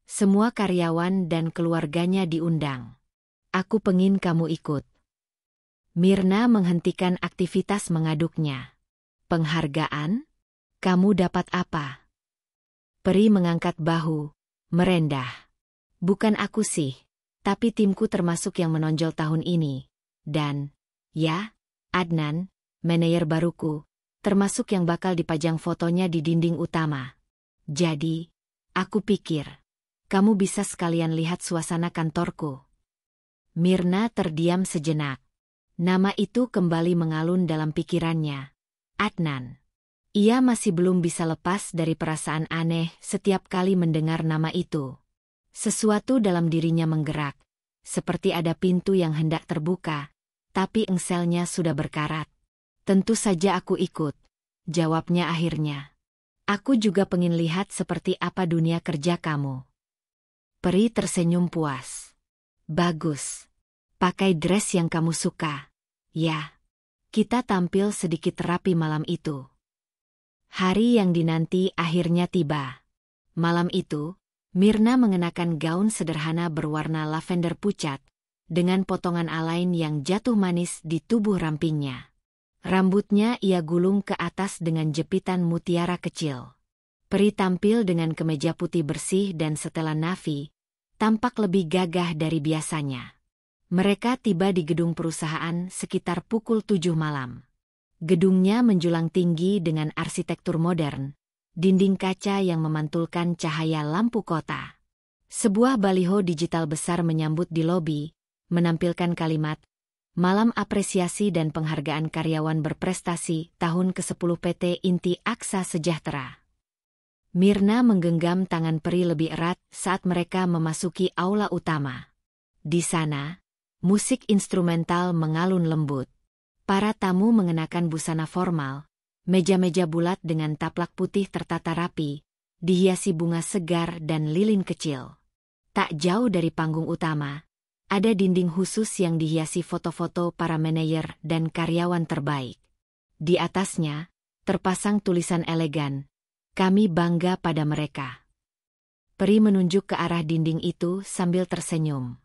Semua karyawan dan keluarganya diundang. Aku pengin kamu ikut." Mirna menghentikan aktivitas mengaduknya. Penghargaan? Kamu dapat apa? Peri mengangkat bahu, merendah. Bukan aku sih, tapi timku termasuk yang menonjol tahun ini. Dan, ya, Adnan, manajer baruku, termasuk yang bakal dipajang fotonya di dinding utama. Jadi, aku pikir, kamu bisa sekalian lihat suasana kantorku. Mirna terdiam sejenak. Nama itu kembali mengalun dalam pikirannya. Adnan. Ia masih belum bisa lepas dari perasaan aneh setiap kali mendengar nama itu. Sesuatu dalam dirinya menggerak, seperti ada pintu yang hendak terbuka, tapi engselnya sudah berkarat. Tentu saja aku ikut, jawabnya akhirnya. Aku juga pengen lihat seperti apa dunia kerja kamu. Peri tersenyum puas. Bagus. Pakai dress yang kamu suka. Ya. Kita tampil sedikit rapi malam itu. Hari yang dinanti akhirnya tiba. Malam itu, Mirna mengenakan gaun sederhana berwarna lavender pucat, dengan potongan alain yang jatuh manis di tubuh rampingnya. Rambutnya ia gulung ke atas dengan jepitan mutiara kecil. Peri tampil dengan kemeja putih bersih dan setelan navy, tampak lebih gagah dari biasanya. Mereka tiba di gedung perusahaan sekitar pukul 7 malam. Gedungnya menjulang tinggi dengan arsitektur modern, dinding kaca yang memantulkan cahaya lampu kota. Sebuah baliho digital besar menyambut di lobi, menampilkan kalimat, Malam Apresiasi dan Penghargaan Karyawan Berprestasi tahun ke-10 PT Inti Aksa Sejahtera. Mirna menggenggam tangan Peri lebih erat saat mereka memasuki aula utama. Di sana, musik instrumental mengalun lembut. Para tamu mengenakan busana formal, meja-meja bulat dengan taplak putih tertata rapi, dihiasi bunga segar dan lilin kecil. Tak jauh dari panggung utama, ada dinding khusus yang dihiasi foto-foto para manajer dan karyawan terbaik. Di atasnya, terpasang tulisan elegan, "Kami bangga pada mereka." Peri menunjuk ke arah dinding itu sambil tersenyum.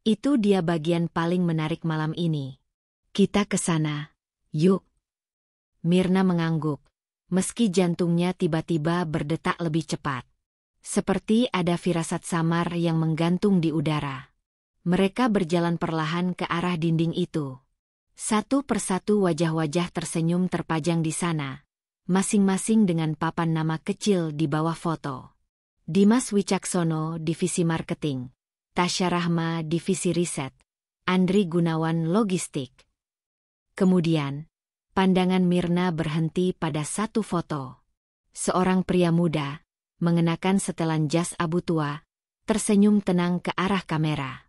Itu dia bagian paling menarik malam ini. Kita ke sana, yuk. Mirna mengangguk, meski jantungnya tiba-tiba berdetak lebih cepat. Seperti ada firasat samar yang menggantung di udara. Mereka berjalan perlahan ke arah dinding itu. Satu persatu wajah-wajah tersenyum terpajang di sana, masing-masing dengan papan nama kecil di bawah foto. Dimas Wicaksono, Divisi Marketing. Tasya Rahma, Divisi Riset. Andri Gunawan, Logistik. Kemudian, pandangan Mirna berhenti pada satu foto. Seorang pria muda, mengenakan setelan jas abu tua, tersenyum tenang ke arah kamera.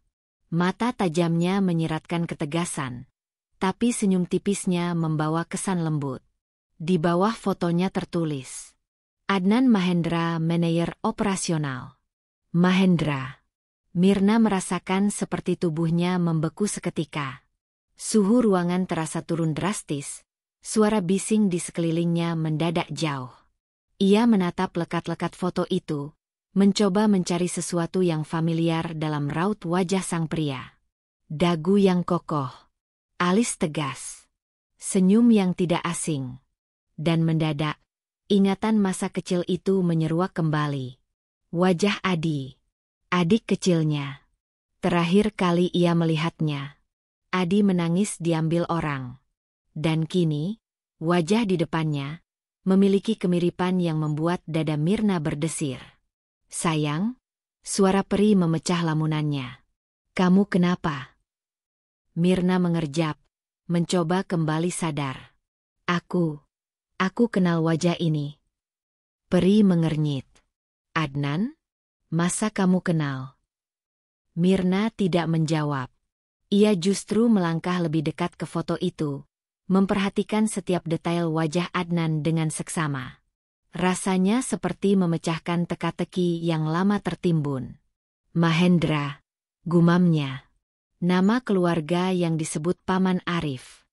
Mata tajamnya menyiratkan ketegasan, tapi senyum tipisnya membawa kesan lembut. Di bawah fotonya tertulis, Adnan Mahendra, Manajer Operasional. Mahendra. Mirna merasakan seperti tubuhnya membeku seketika. Suhu ruangan terasa turun drastis, suara bising di sekelilingnya mendadak jauh. Ia menatap lekat-lekat foto itu, mencoba mencari sesuatu yang familiar dalam raut wajah sang pria. Dagu yang kokoh, alis tegas, senyum yang tidak asing. Dan mendadak, ingatan masa kecil itu menyeruak kembali. Wajah Adi, adik kecilnya. Terakhir kali ia melihatnya, Adi menangis diambil orang. Dan kini, wajah di depannya memiliki kemiripan yang membuat dada Mirna berdesir. Sayang, suara Peri memecah lamunannya. Kamu kenapa? Mirna mengerjap, mencoba kembali sadar. Aku kenal wajah ini. Peri mengernyit. Adnan? Masa kamu kenal? Mirna tidak menjawab. Ia justru melangkah lebih dekat ke foto itu, memperhatikan setiap detail wajah Adnan dengan seksama. Rasanya seperti memecahkan teka-teki yang lama tertimbun. Mahendra, gumamnya. Nama keluarga yang disebut Paman Arif.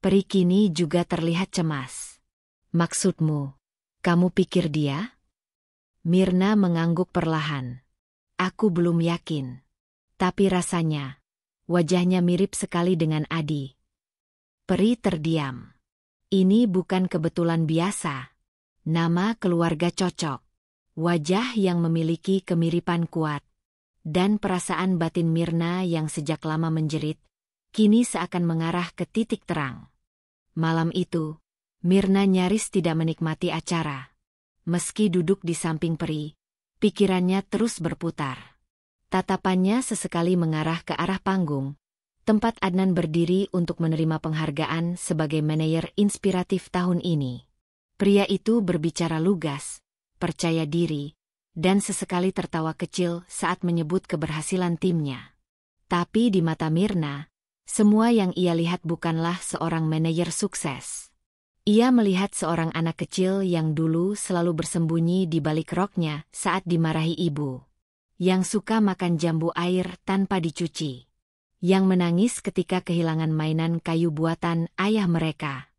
Peri kini juga terlihat cemas. Maksudmu, kamu pikir dia? Mirna mengangguk perlahan. Aku belum yakin. Tapi rasanya, wajahnya mirip sekali dengan Adi. Peri terdiam. Ini bukan kebetulan biasa. Nama keluarga cocok. Wajah yang memiliki kemiripan kuat. Dan perasaan batin Mirna yang sejak lama menjerit, kini seakan mengarah ke titik terang. Malam itu, Mirna nyaris tidak menikmati acara. Meski duduk di samping Peri, pikirannya terus berputar. Tatapannya sesekali mengarah ke arah panggung, tempat Adnan berdiri untuk menerima penghargaan sebagai manajer inspiratif tahun ini. Pria itu berbicara lugas, percaya diri, dan sesekali tertawa kecil saat menyebut keberhasilan timnya. Tapi di mata Mirna, semua yang ia lihat bukanlah seorang manajer sukses. Ia melihat seorang anak kecil yang dulu selalu bersembunyi di balik roknya saat dimarahi ibu. Yang suka makan jambu air tanpa dicuci. Yang menangis ketika kehilangan mainan kayu buatan ayah mereka.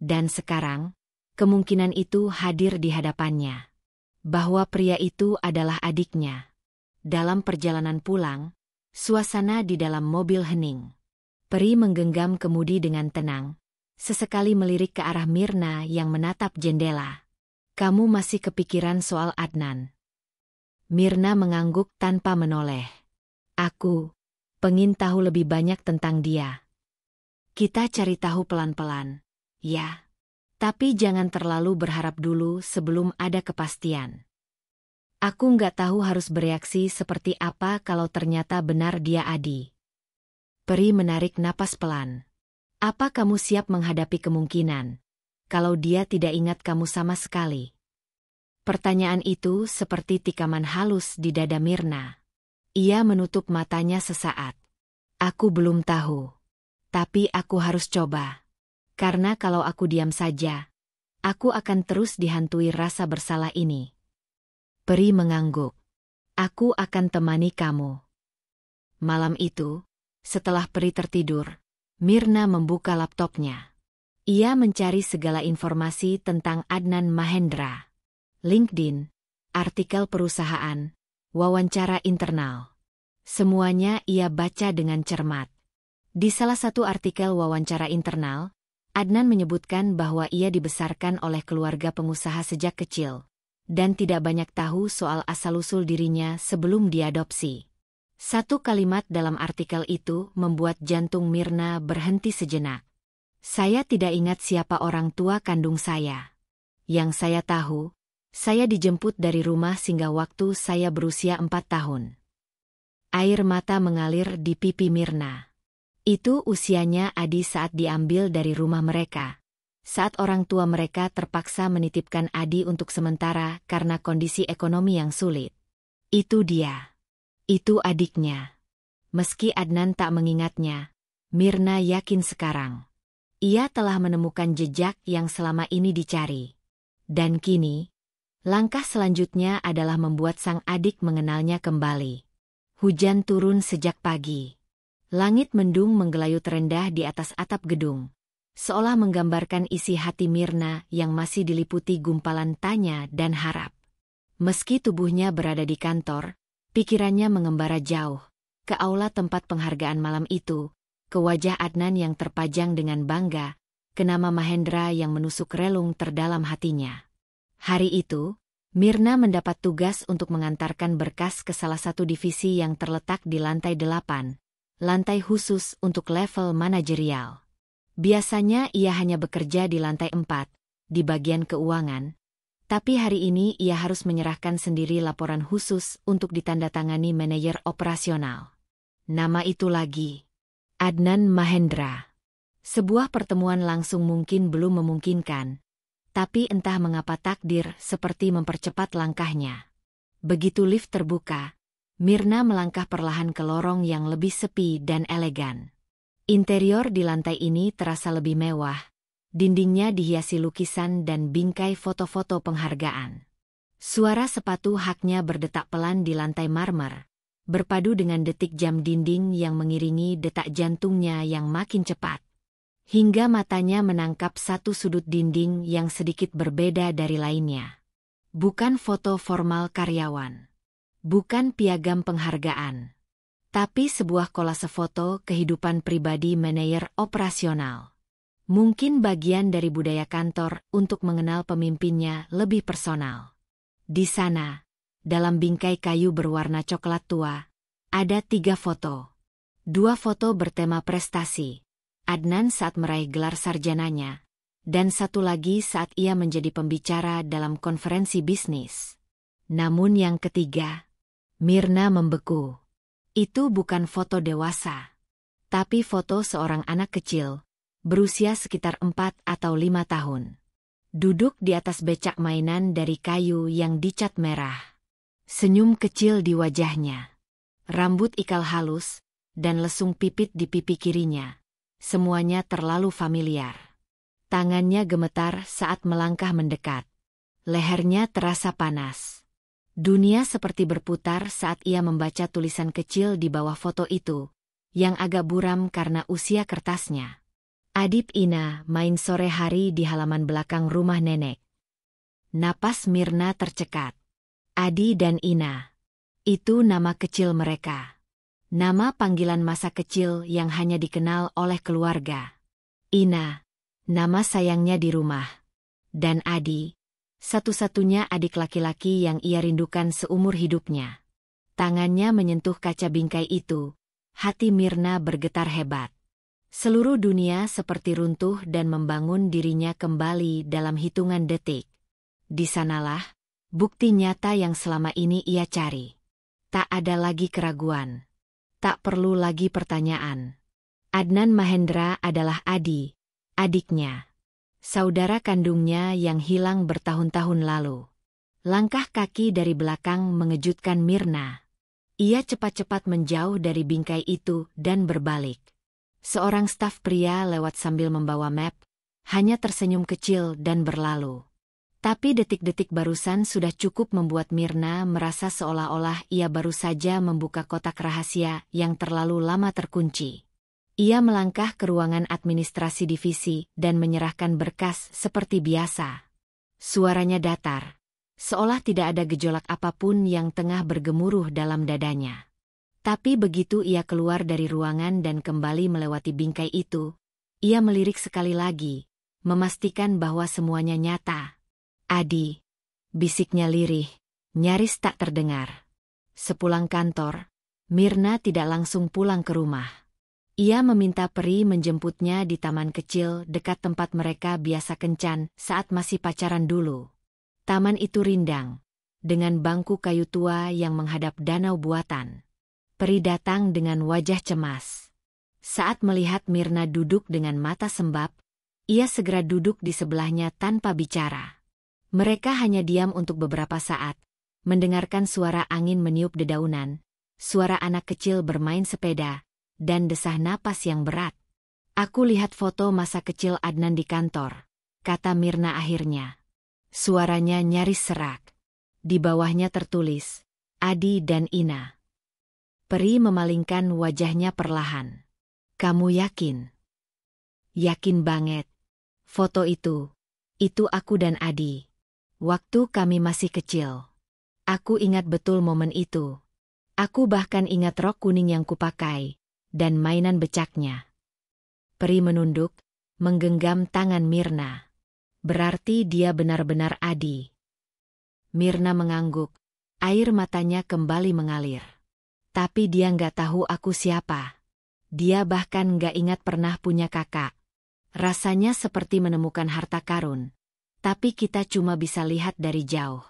Dan sekarang, kemungkinan itu hadir di hadapannya. Bahwa pria itu adalah adiknya. Dalam perjalanan pulang, suasana di dalam mobil hening. Peri menggenggam kemudi dengan tenang, sesekali melirik ke arah Mirna yang menatap jendela. Kamu masih kepikiran soal Adnan? Mirna mengangguk tanpa menoleh. Aku pengen tahu lebih banyak tentang dia. Kita cari tahu pelan-pelan, ya. Tapi jangan terlalu berharap dulu sebelum ada kepastian. Aku nggak tahu harus bereaksi seperti apa kalau ternyata benar dia Adi. Peri menarik napas pelan. Apa kamu siap menghadapi kemungkinan kalau dia tidak ingat kamu sama sekali? Pertanyaan itu seperti tikaman halus di dada Mirna. Ia menutup matanya sesaat. Aku belum tahu. Tapi aku harus coba. Karena kalau aku diam saja, aku akan terus dihantui rasa bersalah ini. Peri mengangguk. Aku akan temani kamu. Malam itu, setelah Peri tertidur, Mirna membuka laptopnya. Ia mencari segala informasi tentang Adnan Mahendra. LinkedIn, artikel perusahaan, wawancara internal. Semuanya ia baca dengan cermat. Di salah satu artikel wawancara internal, Adnan menyebutkan bahwa ia dibesarkan oleh keluarga pengusaha sejak kecil, dan tidak banyak tahu soal asal-usul dirinya sebelum diadopsi. Satu kalimat dalam artikel itu membuat jantung Mirna berhenti sejenak. Saya tidak ingat siapa orang tua kandung saya. Yang saya tahu, saya dijemput dari rumah sehingga waktu saya berusia 4 tahun. Air mata mengalir di pipi Mirna. Itu usianya Adi saat diambil dari rumah mereka. Saat orang tua mereka terpaksa menitipkan Adi untuk sementara karena kondisi ekonomi yang sulit. Itu dia. Itu adiknya. Meski Adnan tak mengingatnya, Mirna yakin sekarang. Ia telah menemukan jejak yang selama ini dicari. Dan kini, langkah selanjutnya adalah membuat sang adik mengenalnya kembali. Hujan turun sejak pagi. Langit mendung menggelayut rendah di atas atap gedung, seolah menggambarkan isi hati Mirna yang masih diliputi gumpalan tanya dan harap. Meski tubuhnya berada di kantor, pikirannya mengembara jauh, ke aula tempat penghargaan malam itu, ke wajah Adnan yang terpajang dengan bangga, ke nama Mahendra yang menusuk relung terdalam hatinya. Hari itu, Mirna mendapat tugas untuk mengantarkan berkas ke salah satu divisi yang terletak di lantai 8. Lantai khusus untuk level manajerial. Biasanya ia hanya bekerja di lantai 4, di bagian keuangan, tapi hari ini ia harus menyerahkan sendiri laporan khusus untuk ditandatangani manajer operasional. Nama itu lagi, Adnan Mahendra. Sebuah pertemuan langsung mungkin belum memungkinkan, tapi entah mengapa takdir seperti mempercepat langkahnya. Begitu lift terbuka, Mirna melangkah perlahan ke lorong yang lebih sepi dan elegan. Interior di lantai ini terasa lebih mewah. Dindingnya dihiasi lukisan dan bingkai foto-foto penghargaan. Suara sepatu haknya berdetak pelan di lantai marmer, berpadu dengan detik jam dinding yang mengiringi detak jantungnya yang makin cepat. Hingga matanya menangkap satu sudut dinding yang sedikit berbeda dari lainnya. Bukan foto formal karyawan. Bukan piagam penghargaan, tapi sebuah kolase foto kehidupan pribadi manajer operasional. Mungkin bagian dari budaya kantor untuk mengenal pemimpinnya lebih personal. Di sana, dalam bingkai kayu berwarna coklat tua, ada 3 foto. 2 foto bertema prestasi, Adnan saat meraih gelar sarjananya, dan 1 lagi saat ia menjadi pembicara dalam konferensi bisnis. Namun yang ketiga, Mirna membeku. Itu bukan foto dewasa, tapi foto seorang anak kecil, berusia sekitar 4 atau 5 tahun. Duduk di atas becak mainan dari kayu yang dicat merah. Senyum kecil di wajahnya. Rambut ikal halus, dan lesung pipit di pipi kirinya. Semuanya terlalu familiar. Tangannya gemetar saat melangkah mendekat. Lehernya terasa panas. Dunia seperti berputar saat ia membaca tulisan kecil di bawah foto itu, yang agak buram karena usia kertasnya. Adip Ina main sore hari di halaman belakang rumah nenek. Napas Mirna tercekat. Adi dan Ina. Itu nama kecil mereka. Nama panggilan masa kecil yang hanya dikenal oleh keluarga. Ina, nama sayangnya di rumah. Dan Adi, satu-satunya adik laki-laki yang ia rindukan seumur hidupnya. Tangannya menyentuh kaca bingkai itu. Hati Mirna bergetar hebat. Seluruh dunia seperti runtuh dan membangun dirinya kembali dalam hitungan detik. Di sanalah bukti nyata yang selama ini ia cari. Tak ada lagi keraguan. Tak perlu lagi pertanyaan. Adnan Mahendra adalah Adi, adiknya. Saudara kandungnya yang hilang bertahun-tahun lalu. Langkah kaki dari belakang mengejutkan Mirna. Ia cepat-cepat menjauh dari bingkai itu dan berbalik. Seorang staf pria lewat sambil membawa map, hanya tersenyum kecil dan berlalu. Tapi detik-detik barusan sudah cukup membuat Mirna merasa seolah-olah ia baru saja membuka kotak rahasia yang terlalu lama terkunci. Ia melangkah ke ruangan administrasi divisi dan menyerahkan berkas seperti biasa. Suaranya datar, seolah tidak ada gejolak apapun yang tengah bergemuruh dalam dadanya. Tapi begitu ia keluar dari ruangan dan kembali melewati bingkai itu, ia melirik sekali lagi, memastikan bahwa semuanya nyata. Adi, bisiknya lirih, nyaris tak terdengar. Sepulang kantor, Mirna tidak langsung pulang ke rumah. Ia meminta Peri menjemputnya di taman kecil dekat tempat mereka biasa kencan saat masih pacaran dulu. Taman itu rindang, dengan bangku kayu tua yang menghadap danau buatan. Peri datang dengan wajah cemas. Saat melihat Mirna duduk dengan mata sembab, ia segera duduk di sebelahnya tanpa bicara. Mereka hanya diam untuk beberapa saat, mendengarkan suara angin meniup dedaunan, suara anak kecil bermain sepeda, dan desah napas yang berat. Aku lihat foto masa kecil Adnan di kantor, kata Mirna akhirnya. Suaranya nyaris serak. Di bawahnya tertulis, Adi dan Ina. Peri memalingkan wajahnya perlahan. Kamu yakin? Yakin banget. Foto itu aku dan Adi. Waktu kami masih kecil. Aku ingat betul momen itu. Aku bahkan ingat rok kuning yang kupakai, dan mainan becaknya. Peri menunduk, menggenggam tangan Mirna. Berarti dia benar-benar Adi. Mirna mengangguk, air matanya kembali mengalir. Tapi dia nggak tahu aku siapa. Dia bahkan nggak ingat pernah punya kakak. Rasanya seperti menemukan harta karun. Tapi kita cuma bisa lihat dari jauh.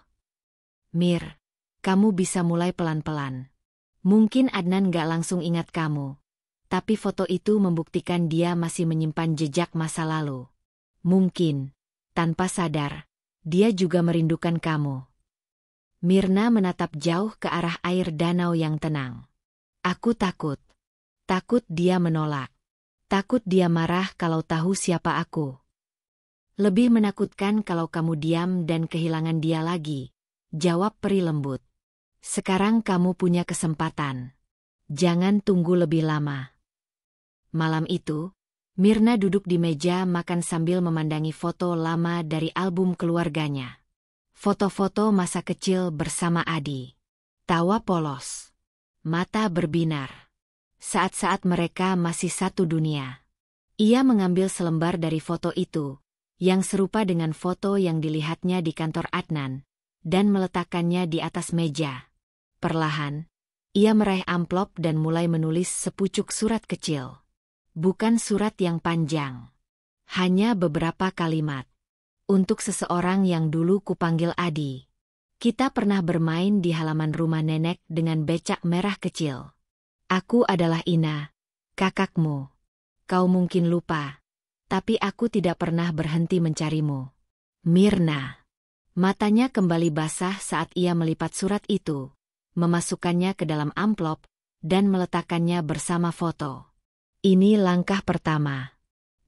Mir, kamu bisa mulai pelan-pelan. Mungkin Adnan nggak langsung ingat kamu. Tapi foto itu membuktikan dia masih menyimpan jejak masa lalu. Mungkin, tanpa sadar, dia juga merindukan kamu. Mirna menatap jauh ke arah air danau yang tenang. Aku takut. Takut dia menolak. Takut dia marah kalau tahu siapa aku. Lebih menakutkan kalau kamu diam dan kehilangan dia lagi, jawab Peri lembut. Sekarang kamu punya kesempatan. Jangan tunggu lebih lama. Malam itu, Mirna duduk di meja makan sambil memandangi foto lama dari album keluarganya. Foto-foto masa kecil bersama Adi. Tawa polos. Mata berbinar. Saat-saat mereka masih satu dunia. Ia mengambil selembar dari foto itu, yang serupa dengan foto yang dilihatnya di kantor Adnan, dan meletakkannya di atas meja. Perlahan, ia meraih amplop dan mulai menulis sepucuk surat kecil. Bukan surat yang panjang. Hanya beberapa kalimat. Untuk seseorang yang dulu kupanggil Adi. Kita pernah bermain di halaman rumah nenek dengan becak merah kecil. Aku adalah Ina, kakakmu. Kau mungkin lupa, tapi aku tidak pernah berhenti mencarimu. Mirna. Matanya kembali basah saat ia melipat surat itu, memasukkannya ke dalam amplop, dan meletakkannya bersama foto. Ini langkah pertama.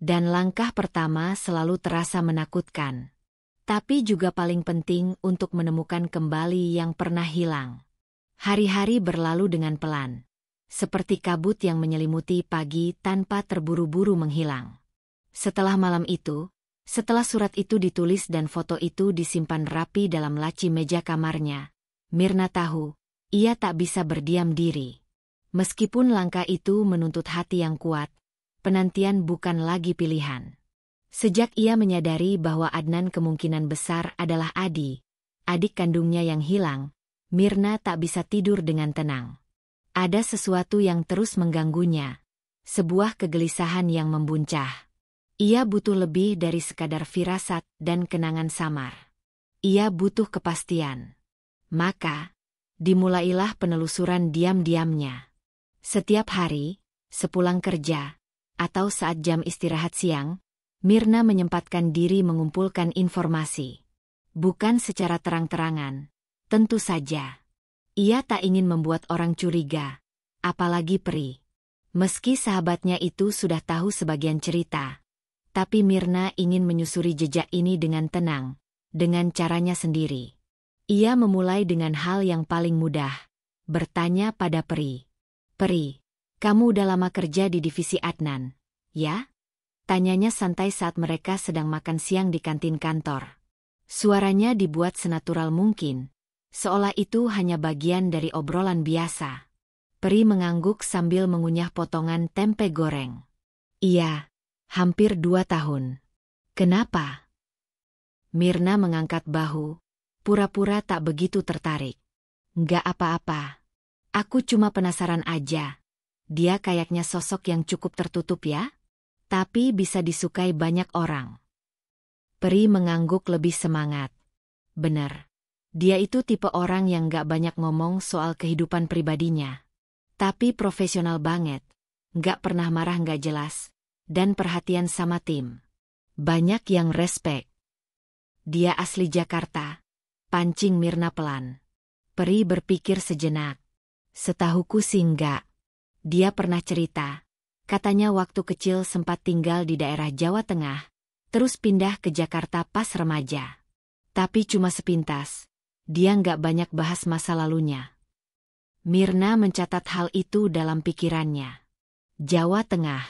Dan langkah pertama selalu terasa menakutkan. Tapi juga paling penting untuk menemukan kembali yang pernah hilang. Hari-hari berlalu dengan pelan. Seperti kabut yang menyelimuti pagi tanpa terburu-buru menghilang. Setelah malam itu, setelah surat itu ditulis dan foto itu disimpan rapi dalam laci meja kamarnya, Mirna tahu, ia tak bisa berdiam diri. Meskipun langkah itu menuntut hati yang kuat, penantian bukan lagi pilihan. Sejak ia menyadari bahwa Adnan kemungkinan besar adalah Adi, adik kandungnya yang hilang, Mirna tak bisa tidur dengan tenang. Ada sesuatu yang terus mengganggunya, sebuah kegelisahan yang membuncah. Ia butuh lebih dari sekadar firasat dan kenangan samar. Ia butuh kepastian. Maka, dimulailah penelusuran diam-diamnya. Setiap hari, sepulang kerja, atau saat jam istirahat siang, Mirna menyempatkan diri mengumpulkan informasi. Bukan secara terang-terangan, tentu saja. Ia tak ingin membuat orang curiga, apalagi Pri. Meski sahabatnya itu sudah tahu sebagian cerita, tapi Mirna ingin menyusuri jejak ini dengan tenang, dengan caranya sendiri. Ia memulai dengan hal yang paling mudah, bertanya pada Pri. Pri, kamu udah lama kerja di divisi Adnan, ya? Tanyanya santai saat mereka sedang makan siang di kantin kantor. Suaranya dibuat senatural mungkin, seolah itu hanya bagian dari obrolan biasa. Pri mengangguk sambil mengunyah potongan tempe goreng. Iya, hampir 2 tahun. Kenapa? Mirna mengangkat bahu, pura-pura tak begitu tertarik. Nggak apa-apa. Aku cuma penasaran aja. Dia kayaknya sosok yang cukup tertutup ya? Tapi bisa disukai banyak orang. Pri mengangguk lebih semangat. Bener. Dia itu tipe orang yang gak banyak ngomong soal kehidupan pribadinya. Tapi profesional banget. Gak pernah marah gak jelas. Dan perhatian sama tim. Banyak yang respek. Dia asli Jakarta. Pancing Mirna pelan. Pri berpikir sejenak. Setahuku sih enggak. Dia pernah cerita. Katanya waktu kecil sempat tinggal di daerah Jawa Tengah. Terus pindah ke Jakarta pas remaja. Tapi cuma sepintas. Dia nggak banyak bahas masa lalunya. Mirna mencatat hal itu dalam pikirannya. Jawa Tengah.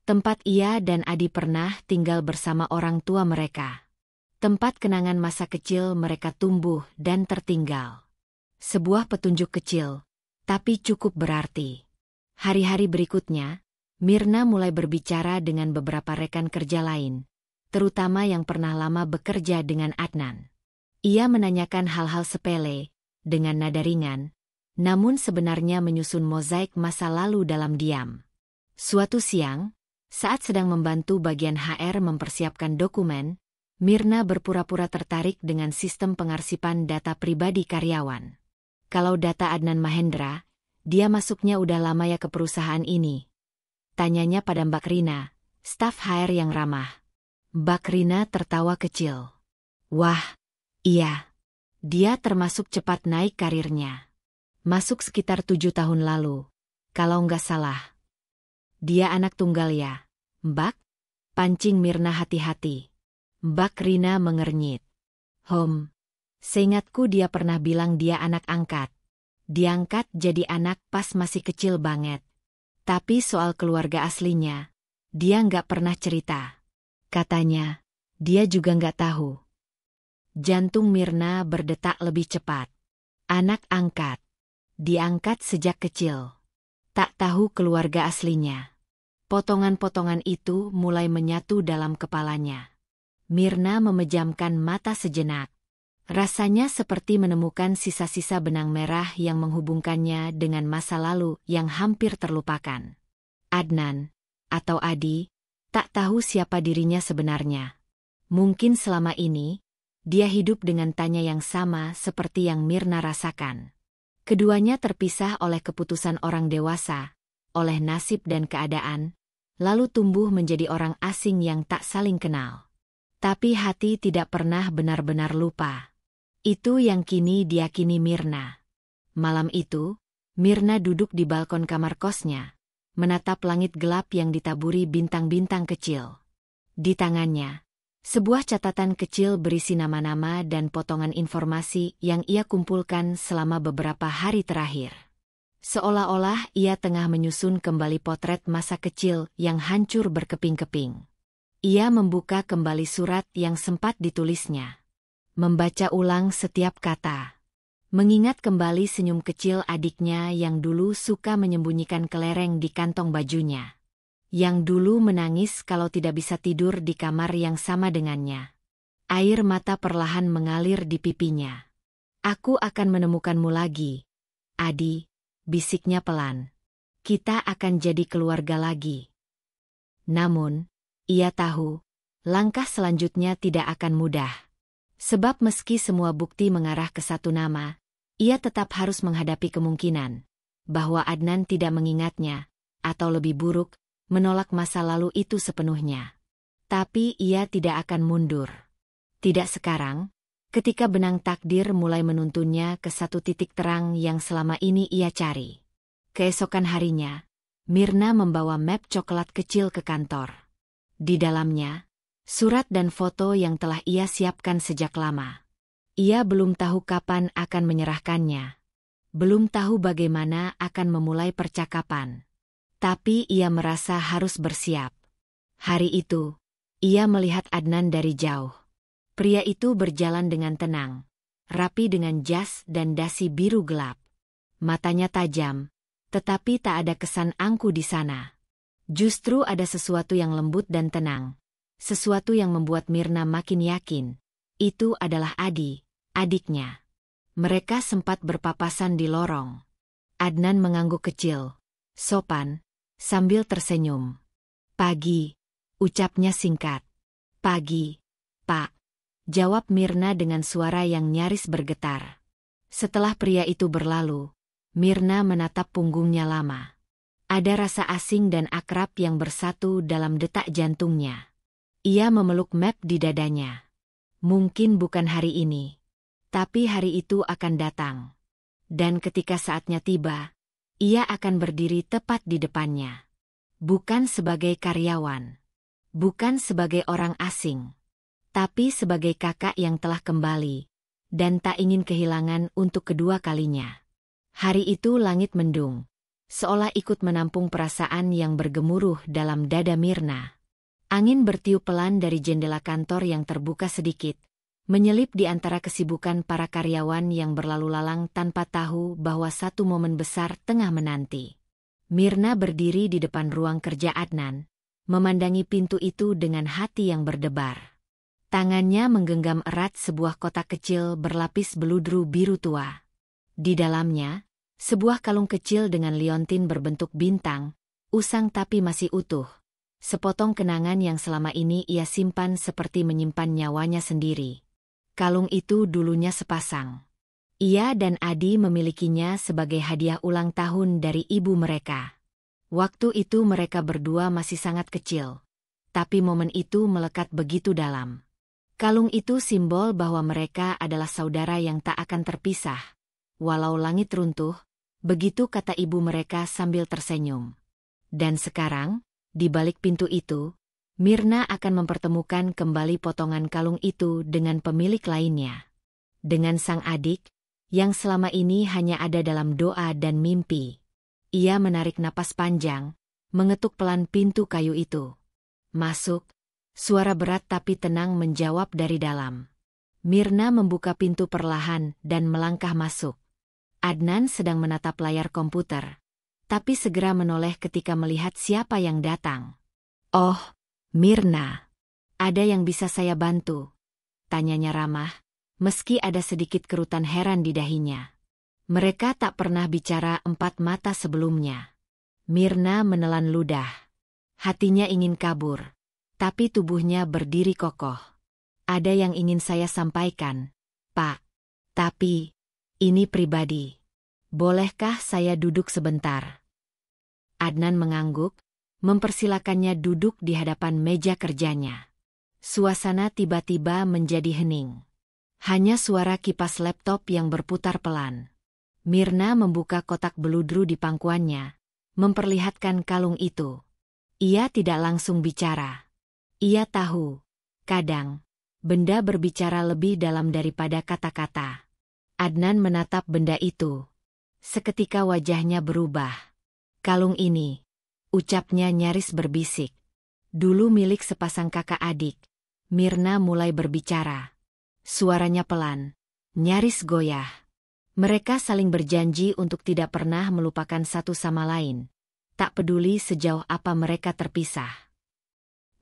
Tempat ia dan Adi pernah tinggal bersama orang tua mereka. Tempat kenangan masa kecil mereka tumbuh dan tertinggal. Sebuah petunjuk kecil, tapi cukup berarti. Hari-hari berikutnya, Mirna mulai berbicara dengan beberapa rekan kerja lain, terutama yang pernah lama bekerja dengan Adnan. Ia menanyakan hal-hal sepele, dengan nada ringan, namun sebenarnya menyusun mozaik masa lalu dalam diam. Suatu siang, saat sedang membantu bagian HR mempersiapkan dokumen, Mirna berpura-pura tertarik dengan sistem pengarsipan data pribadi karyawan. Kalau data Adnan Mahendra, dia masuknya udah lama ya ke perusahaan ini. Tanyanya pada Mbak Rina, staf HR yang ramah. Mbak Rina tertawa kecil. Wah, iya. Dia termasuk cepat naik karirnya. Masuk sekitar 7 tahun lalu, kalau nggak salah. Dia anak tunggal ya, Mbak? Pancing Mirna hati-hati. Mbak Rina mengernyit. Seingatku dia pernah bilang dia anak angkat. Diangkat jadi anak pas masih kecil banget. Tapi soal keluarga aslinya, dia nggak pernah cerita. Katanya, dia juga nggak tahu. Jantung Mirna berdetak lebih cepat. Anak angkat. Diangkat sejak kecil. Tak tahu keluarga aslinya. Potongan-potongan itu mulai menyatu dalam kepalanya. Mirna memejamkan mata sejenak. Rasanya seperti menemukan sisa-sisa benang merah yang menghubungkannya dengan masa lalu yang hampir terlupakan. Adnan, atau Adi, tak tahu siapa dirinya sebenarnya. Mungkin selama ini, dia hidup dengan tanya yang sama seperti yang Mirna rasakan. Keduanya terpisah oleh keputusan orang dewasa, oleh nasib dan keadaan, lalu tumbuh menjadi orang asing yang tak saling kenal. Tapi hati tidak pernah benar-benar lupa. Itu yang kini diyakini Mirna. Malam itu, Mirna duduk di balkon kamar kosnya, menatap langit gelap yang ditaburi bintang-bintang kecil. Di tangannya, sebuah catatan kecil berisi nama-nama dan potongan informasi yang ia kumpulkan selama beberapa hari terakhir. Seolah-olah ia tengah menyusun kembali potret masa kecil yang hancur berkeping-keping. Ia membuka kembali surat yang sempat ditulisnya. Membaca ulang setiap kata. Mengingat kembali senyum kecil adiknya yang dulu suka menyembunyikan kelereng di kantong bajunya. Yang dulu menangis kalau tidak bisa tidur di kamar yang sama dengannya. Air mata perlahan mengalir di pipinya. Aku akan menemukanmu lagi, Adi, bisiknya pelan. Kita akan jadi keluarga lagi. Namun, ia tahu, langkah selanjutnya tidak akan mudah. Sebab meski semua bukti mengarah ke satu nama, ia tetap harus menghadapi kemungkinan bahwa Adnan tidak mengingatnya, atau lebih buruk, menolak masa lalu itu sepenuhnya. Tapi ia tidak akan mundur. Tidak sekarang, ketika benang takdir mulai menuntunnya ke satu titik terang yang selama ini ia cari. Keesokan harinya, Mirna membawa map coklat kecil ke kantor. Di dalamnya, surat dan foto yang telah ia siapkan sejak lama. Ia belum tahu kapan akan menyerahkannya. Belum tahu bagaimana akan memulai percakapan. Tapi ia merasa harus bersiap. Hari itu, ia melihat Adnan dari jauh. Pria itu berjalan dengan tenang, rapi dengan jas dan dasi biru gelap. Matanya tajam, tetapi tak ada kesan angku di sana. Justru ada sesuatu yang lembut dan tenang. Sesuatu yang membuat Mirna makin yakin. Itu adalah Adi, adiknya. Mereka sempat berpapasan di lorong. Adnan mengangguk kecil, sopan, sambil tersenyum. Pagi, ucapnya singkat. Pagi, Pak, jawab Mirna dengan suara yang nyaris bergetar. Setelah pria itu berlalu, Mirna menatap punggungnya lama. Ada rasa asing dan akrab yang bersatu dalam detak jantungnya. Ia memeluk map di dadanya. Mungkin bukan hari ini, tapi hari itu akan datang. Dan ketika saatnya tiba, ia akan berdiri tepat di depannya. Bukan sebagai karyawan, bukan sebagai orang asing, tapi sebagai kakak yang telah kembali, dan tak ingin kehilangan untuk kedua kalinya. Hari itu langit mendung, seolah ikut menampung perasaan yang bergemuruh dalam dada Mirna. Angin bertiup pelan dari jendela kantor yang terbuka sedikit, menyelip di antara kesibukan para karyawan yang berlalu lalang tanpa tahu bahwa satu momen besar tengah menanti. Mirna berdiri di depan ruang kerja Adnan, memandangi pintu itu dengan hati yang berdebar. Tangannya menggenggam erat sebuah kotak kecil berlapis beludru biru tua. Di dalamnya, sebuah kalung kecil dengan liontin berbentuk bintang, usang tapi masih utuh. Sepotong kenangan yang selama ini ia simpan seperti menyimpan nyawanya sendiri. Kalung itu dulunya sepasang. Ia dan Adi memilikinya sebagai hadiah ulang tahun dari ibu mereka. Waktu itu mereka berdua masih sangat kecil. Tapi momen itu melekat begitu dalam. Kalung itu simbol bahwa mereka adalah saudara yang tak akan terpisah. Walau langit runtuh, begitu kata ibu mereka sambil tersenyum. Dan sekarang, di balik pintu itu, Mirna akan mempertemukan kembali potongan kalung itu dengan pemilik lainnya. Dengan sang adik, yang selama ini hanya ada dalam doa dan mimpi. Ia menarik napas panjang, mengetuk pelan pintu kayu itu. Masuk, suara berat tapi tenang menjawab dari dalam. Mirna membuka pintu perlahan dan melangkah masuk. Adnan sedang menatap layar komputer. tapi segera menoleh ketika melihat siapa yang datang. "Oh, Mirna. Ada yang bisa saya bantu?" tanyanya ramah, meski ada sedikit kerutan heran di dahinya. Mereka tak pernah bicara empat mata sebelumnya. Mirna menelan ludah. Hatinya ingin kabur, tapi tubuhnya berdiri kokoh. "Ada yang ingin saya sampaikan, Pak. Tapi, ini pribadi. Bolehkah saya duduk sebentar?" Adnan mengangguk, mempersilakannya duduk di hadapan meja kerjanya. Suasana tiba-tiba menjadi hening. Hanya suara kipas laptop yang berputar pelan. Mirna membuka kotak beludru di pangkuannya, memperlihatkan kalung itu. Ia tidak langsung bicara. Ia tahu, kadang, benda berbicara lebih dalam daripada kata-kata. Adnan menatap benda itu. Seketika wajahnya berubah. "Kalung ini," ucapnya nyaris berbisik. "Dulu milik sepasang kakak adik." Mirna mulai berbicara. Suaranya pelan, nyaris goyah. Mereka saling berjanji untuk tidak pernah melupakan satu sama lain, tak peduli sejauh apa mereka terpisah.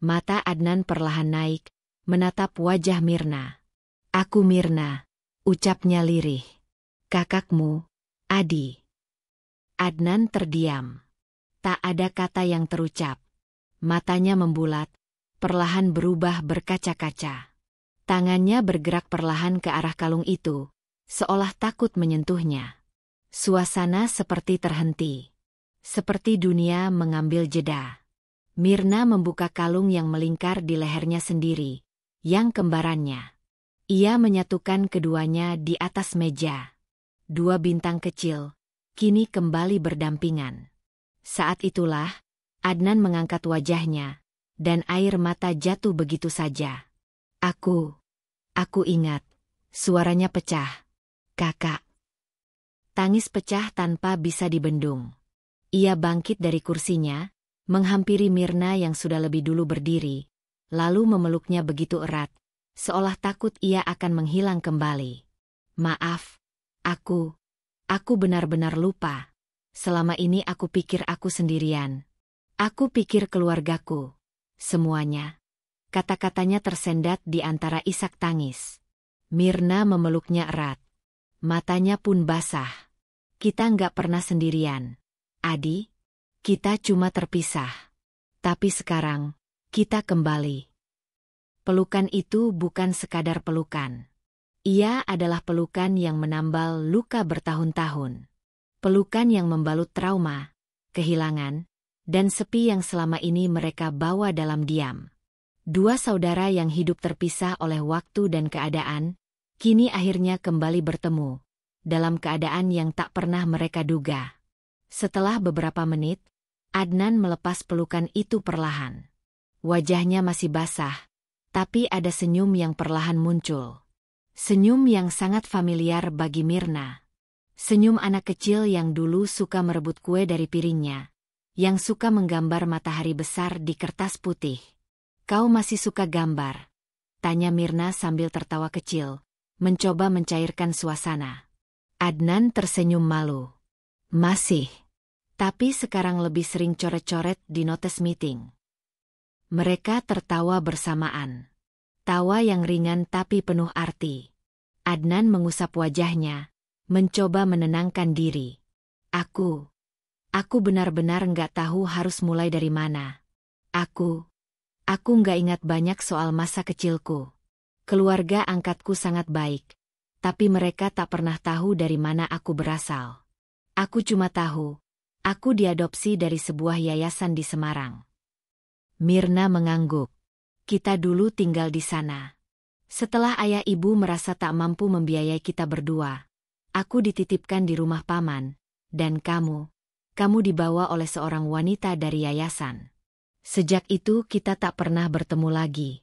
Mata Adnan perlahan naik, menatap wajah Mirna. "Aku Mirna," ucapnya lirih. "Kakakmu, Adi." Adnan terdiam. Tak ada kata yang terucap. Matanya membulat, perlahan berubah berkaca-kaca. Tangannya bergerak perlahan ke arah kalung itu, seolah takut menyentuhnya. Suasana seperti terhenti. Seperti dunia mengambil jeda. Mirna membuka kalung yang melingkar di lehernya sendiri, yang kembarannya. Ia menyatukan keduanya di atas meja. Dua bintang kecil, kini kembali berdampingan. Saat itulah, Adnan mengangkat wajahnya, dan air mata jatuh begitu saja. Aku ingat." Suaranya pecah. "Kakak." Tangis pecah tanpa bisa dibendung. Ia bangkit dari kursinya, menghampiri Mirna yang sudah lebih dulu berdiri, lalu memeluknya begitu erat, seolah takut ia akan menghilang kembali. "Maaf, aku benar-benar lupa. Selama ini aku pikir aku sendirian. Aku pikir keluargaku. Semuanya." Kata-katanya tersendat di antara isak tangis. Mirna memeluknya erat. Matanya pun basah. "Kita nggak pernah sendirian, Adi. Kita cuma terpisah. Tapi sekarang, kita kembali." Pelukan itu bukan sekadar pelukan. Ia adalah pelukan yang menambal luka bertahun-tahun. Pelukan yang membalut trauma, kehilangan, dan sepi yang selama ini mereka bawa dalam diam. Dua saudara yang hidup terpisah oleh waktu dan keadaan, kini akhirnya kembali bertemu, dalam keadaan yang tak pernah mereka duga. Setelah beberapa menit, Adnan melepas pelukan itu perlahan. Wajahnya masih basah, tapi ada senyum yang perlahan muncul. Senyum yang sangat familiar bagi Mirna. Senyum anak kecil yang dulu suka merebut kue dari piringnya, yang suka menggambar matahari besar di kertas putih. "Kau masih suka gambar?" tanya Mirna sambil tertawa kecil, mencoba mencairkan suasana. Adnan tersenyum malu. "Masih. Tapi sekarang lebih sering coret-coret di notes meeting." Mereka tertawa bersamaan. Tawa yang ringan tapi penuh arti. Adnan mengusap wajahnya, mencoba menenangkan diri. Aku benar-benar nggak tahu harus mulai dari mana. Aku nggak ingat banyak soal masa kecilku. Keluarga angkatku sangat baik, tapi mereka tak pernah tahu dari mana aku berasal. Aku cuma tahu, aku diadopsi dari sebuah yayasan di Semarang." Mirna mengangguk. "Kita dulu tinggal di sana. Setelah ayah ibu merasa tak mampu membiayai kita berdua, aku dititipkan di rumah paman, dan kamu dibawa oleh seorang wanita dari yayasan. Sejak itu kita tak pernah bertemu lagi."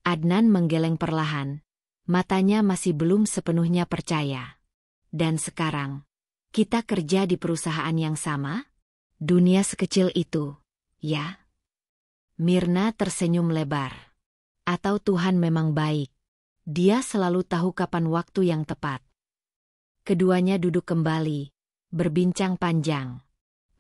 Adnan menggeleng perlahan, matanya masih belum sepenuhnya percaya. "Dan sekarang, kita kerja di perusahaan yang sama? Dunia sekecil itu, ya?" Mirna tersenyum lebar. Atau Tuhan memang baik. Dia selalu tahu kapan waktu yang tepat. Keduanya duduk kembali, berbincang panjang.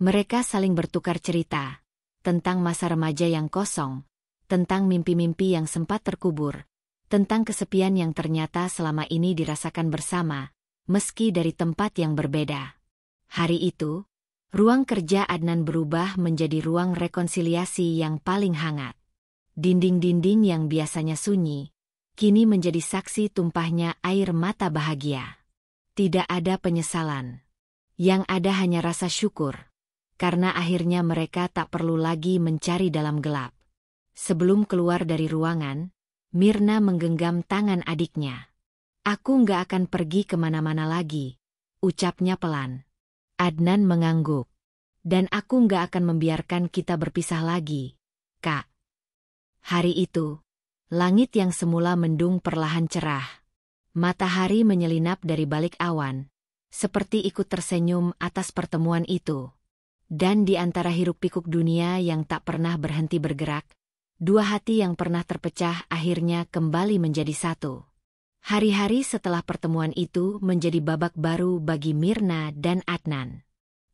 Mereka saling bertukar cerita tentang masa remaja yang kosong, tentang mimpi-mimpi yang sempat terkubur, tentang kesepian yang ternyata selama ini dirasakan bersama, meski dari tempat yang berbeda. Hari itu, ruang kerja Adnan berubah menjadi ruang rekonsiliasi yang paling hangat. Dinding-dinding yang biasanya sunyi, kini menjadi saksi tumpahnya air mata bahagia. Tidak ada penyesalan. Yang ada hanya rasa syukur, karena akhirnya mereka tak perlu lagi mencari dalam gelap. Sebelum keluar dari ruangan, Mirna menggenggam tangan adiknya. "Aku nggak akan pergi kemana-mana lagi," ucapnya pelan. Adnan mengangguk. "Dan aku nggak akan membiarkan kita berpisah lagi, Kak." Hari itu, langit yang semula mendung perlahan cerah. Matahari menyelinap dari balik awan, seperti ikut tersenyum atas pertemuan itu. Dan di antara hiruk-pikuk dunia yang tak pernah berhenti bergerak, dua hati yang pernah terpecah akhirnya kembali menjadi satu. Hari-hari setelah pertemuan itu menjadi babak baru bagi Mirna dan Adnan.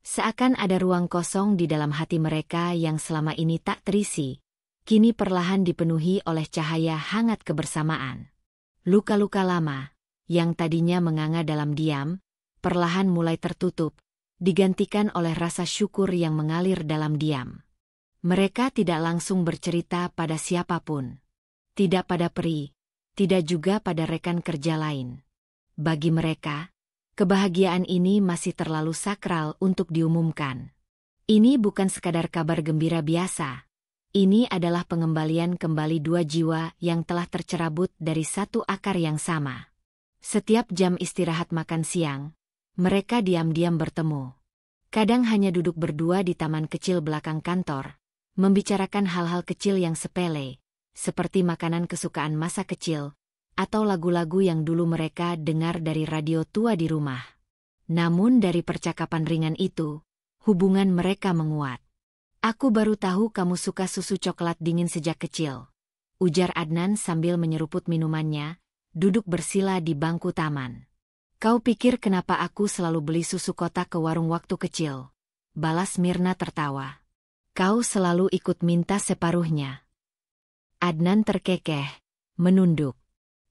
Seakan ada ruang kosong di dalam hati mereka yang selama ini tak terisi, kini perlahan dipenuhi oleh cahaya hangat kebersamaan. Luka-luka lama, yang tadinya menganga dalam diam, perlahan mulai tertutup, digantikan oleh rasa syukur yang mengalir dalam diam. Mereka tidak langsung bercerita pada siapapun. Tidak pada Pri, tidak juga pada rekan kerja lain. Bagi mereka, kebahagiaan ini masih terlalu sakral untuk diumumkan. Ini bukan sekadar kabar gembira biasa. Ini adalah pengembalian kembali dua jiwa yang telah tercerabut dari satu akar yang sama. Setiap jam istirahat makan siang, mereka diam-diam bertemu. Kadang hanya duduk berdua di taman kecil belakang kantor, membicarakan hal-hal kecil yang sepele, seperti makanan kesukaan masa kecil, atau lagu-lagu yang dulu mereka dengar dari radio tua di rumah. Namun dari percakapan ringan itu, hubungan mereka menguat. "Aku baru tahu kamu suka susu coklat dingin sejak kecil," ujar Adnan sambil menyeruput minumannya, duduk bersila di bangku taman. "Kau pikir kenapa aku selalu beli susu kotak ke warung waktu kecil?" balas Mirna tertawa. "Kau selalu ikut minta separuhnya." Adnan terkekeh, menunduk.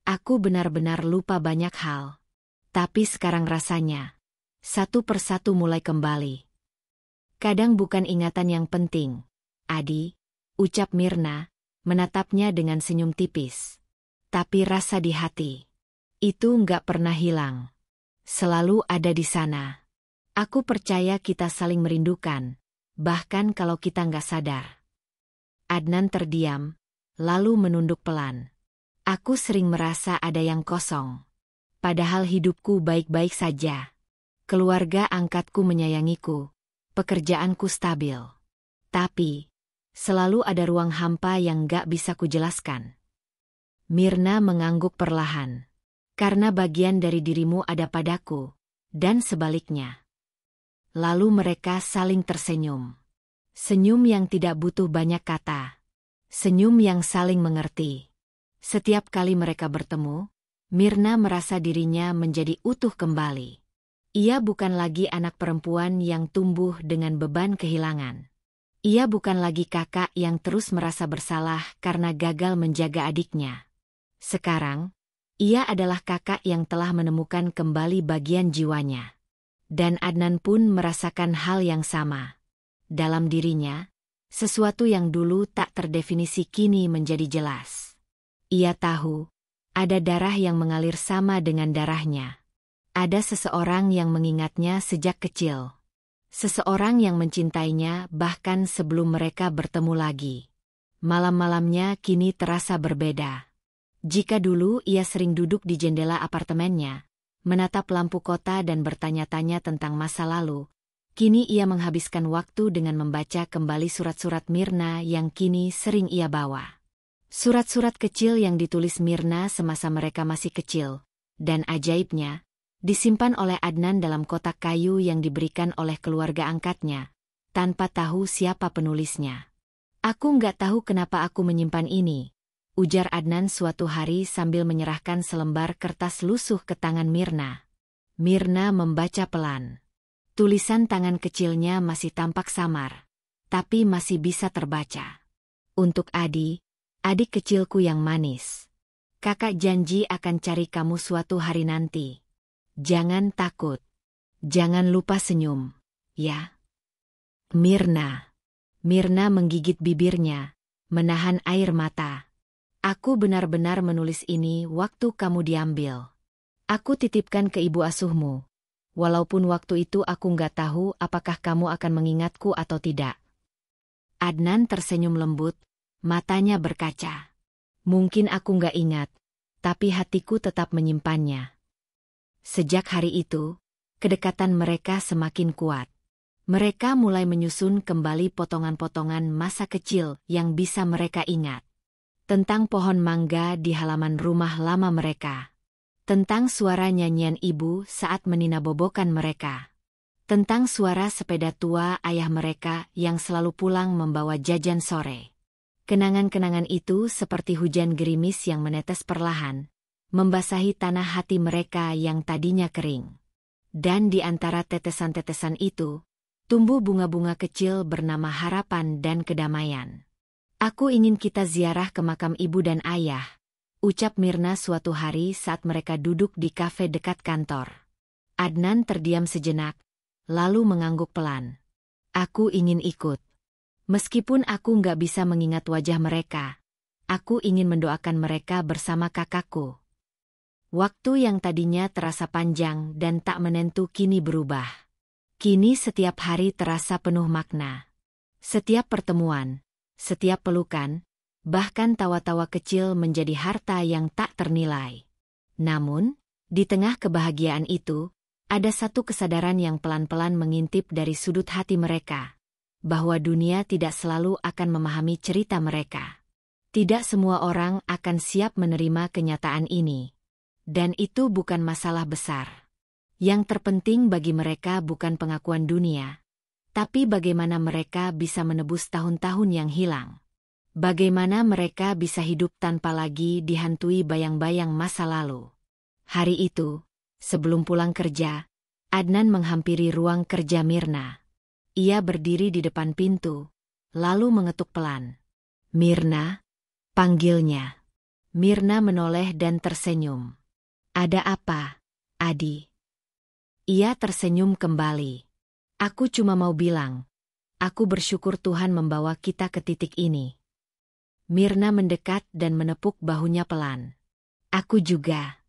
"Aku benar-benar lupa banyak hal. Tapi sekarang rasanya, satu persatu mulai kembali." "Kadang bukan ingatan yang penting, Adi," ucap Mirna, menatapnya dengan senyum tipis. "Tapi rasa di hati. Itu nggak pernah hilang. Selalu ada di sana. Aku percaya kita saling merindukan, bahkan kalau kita nggak sadar." Adnan terdiam, lalu menunduk pelan. "Aku sering merasa ada yang kosong. Padahal hidupku baik-baik saja. Keluarga angkatku menyayangiku, pekerjaanku stabil. Tapi, selalu ada ruang hampa yang gak bisa kujelaskan." Mirna mengangguk perlahan. "Karena bagian dari dirimu ada padaku, dan sebaliknya." Lalu mereka saling tersenyum. Senyum yang tidak butuh banyak kata. Senyum yang saling mengerti. Setiap kali mereka bertemu, Mirna merasa dirinya menjadi utuh kembali. Ia bukan lagi anak perempuan yang tumbuh dengan beban kehilangan. Ia bukan lagi kakak yang terus merasa bersalah karena gagal menjaga adiknya. Sekarang, ia adalah kakak yang telah menemukan kembali bagian jiwanya. Dan Adnan pun merasakan hal yang sama. Dalam dirinya, sesuatu yang dulu tak terdefinisi kini menjadi jelas. Ia tahu, ada darah yang mengalir sama dengan darahnya. Ada seseorang yang mengingatnya sejak kecil. Seseorang yang mencintainya bahkan sebelum mereka bertemu lagi. Malam-malamnya kini terasa berbeda. Jika dulu ia sering duduk di jendela apartemennya, menatap lampu kota dan bertanya-tanya tentang masa lalu, kini ia menghabiskan waktu dengan membaca kembali surat-surat Mirna yang kini sering ia bawa. Surat-surat kecil yang ditulis Mirna semasa mereka masih kecil, dan ajaibnya, disimpan oleh Adnan dalam kotak kayu yang diberikan oleh keluarga angkatnya, tanpa tahu siapa penulisnya. "Aku nggak tahu kenapa aku menyimpan ini," ujar Adnan suatu hari sambil menyerahkan selembar kertas lusuh ke tangan Mirna. Mirna membaca pelan. Tulisan tangan kecilnya masih tampak samar, tapi masih bisa terbaca. Untuk Adi, adik kecilku yang manis. Kakak janji akan cari kamu suatu hari nanti. Jangan takut. Jangan lupa senyum, ya. Mirna. Mirna menggigit bibirnya, menahan air mata. Aku benar-benar menulis ini waktu kamu diambil. Aku titipkan ke ibu asuhmu. Walaupun waktu itu aku nggak tahu apakah kamu akan mengingatku atau tidak. Adnan tersenyum lembut, matanya berkaca. Mungkin aku nggak ingat, tapi hatiku tetap menyimpannya. Sejak hari itu, kedekatan mereka semakin kuat. Mereka mulai menyusun kembali potongan-potongan masa kecil yang bisa mereka ingat. Tentang pohon mangga di halaman rumah lama mereka. Tentang suara nyanyian ibu saat meninabobokan mereka. Tentang suara sepeda tua ayah mereka yang selalu pulang membawa jajan sore. Kenangan-kenangan itu seperti hujan gerimis yang menetes perlahan, membasahi tanah hati mereka yang tadinya kering. Dan di antara tetesan-tetesan itu, tumbuh bunga-bunga kecil bernama harapan dan kedamaian. Aku ingin kita ziarah ke makam ibu dan ayah, ucap Mirna suatu hari saat mereka duduk di kafe dekat kantor. Adnan terdiam sejenak, lalu mengangguk pelan. Aku ingin ikut. Meskipun aku nggak bisa mengingat wajah mereka, aku ingin mendoakan mereka bersama kakakku. Waktu yang tadinya terasa panjang dan tak menentu kini berubah. Kini setiap hari terasa penuh makna. Setiap pertemuan, setiap pelukan, bahkan tawa-tawa kecil menjadi harta yang tak ternilai. Namun, di tengah kebahagiaan itu, ada satu kesadaran yang pelan-pelan mengintip dari sudut hati mereka, bahwa dunia tidak selalu akan memahami cerita mereka. Tidak semua orang akan siap menerima kenyataan ini. Dan itu bukan masalah besar. Yang terpenting bagi mereka bukan pengakuan dunia, tapi bagaimana mereka bisa menebus tahun-tahun yang hilang. Bagaimana mereka bisa hidup tanpa lagi dihantui bayang-bayang masa lalu. Hari itu, sebelum pulang kerja, Adnan menghampiri ruang kerja Mirna. Ia berdiri di depan pintu, lalu mengetuk pelan. Mirna, panggilnya. Mirna menoleh dan tersenyum. Ada apa, Adi? Ia tersenyum kembali. Aku cuma mau bilang, aku bersyukur Tuhan membawa kita ke titik ini. Mirna mendekat dan menepuk bahunya pelan. Aku juga.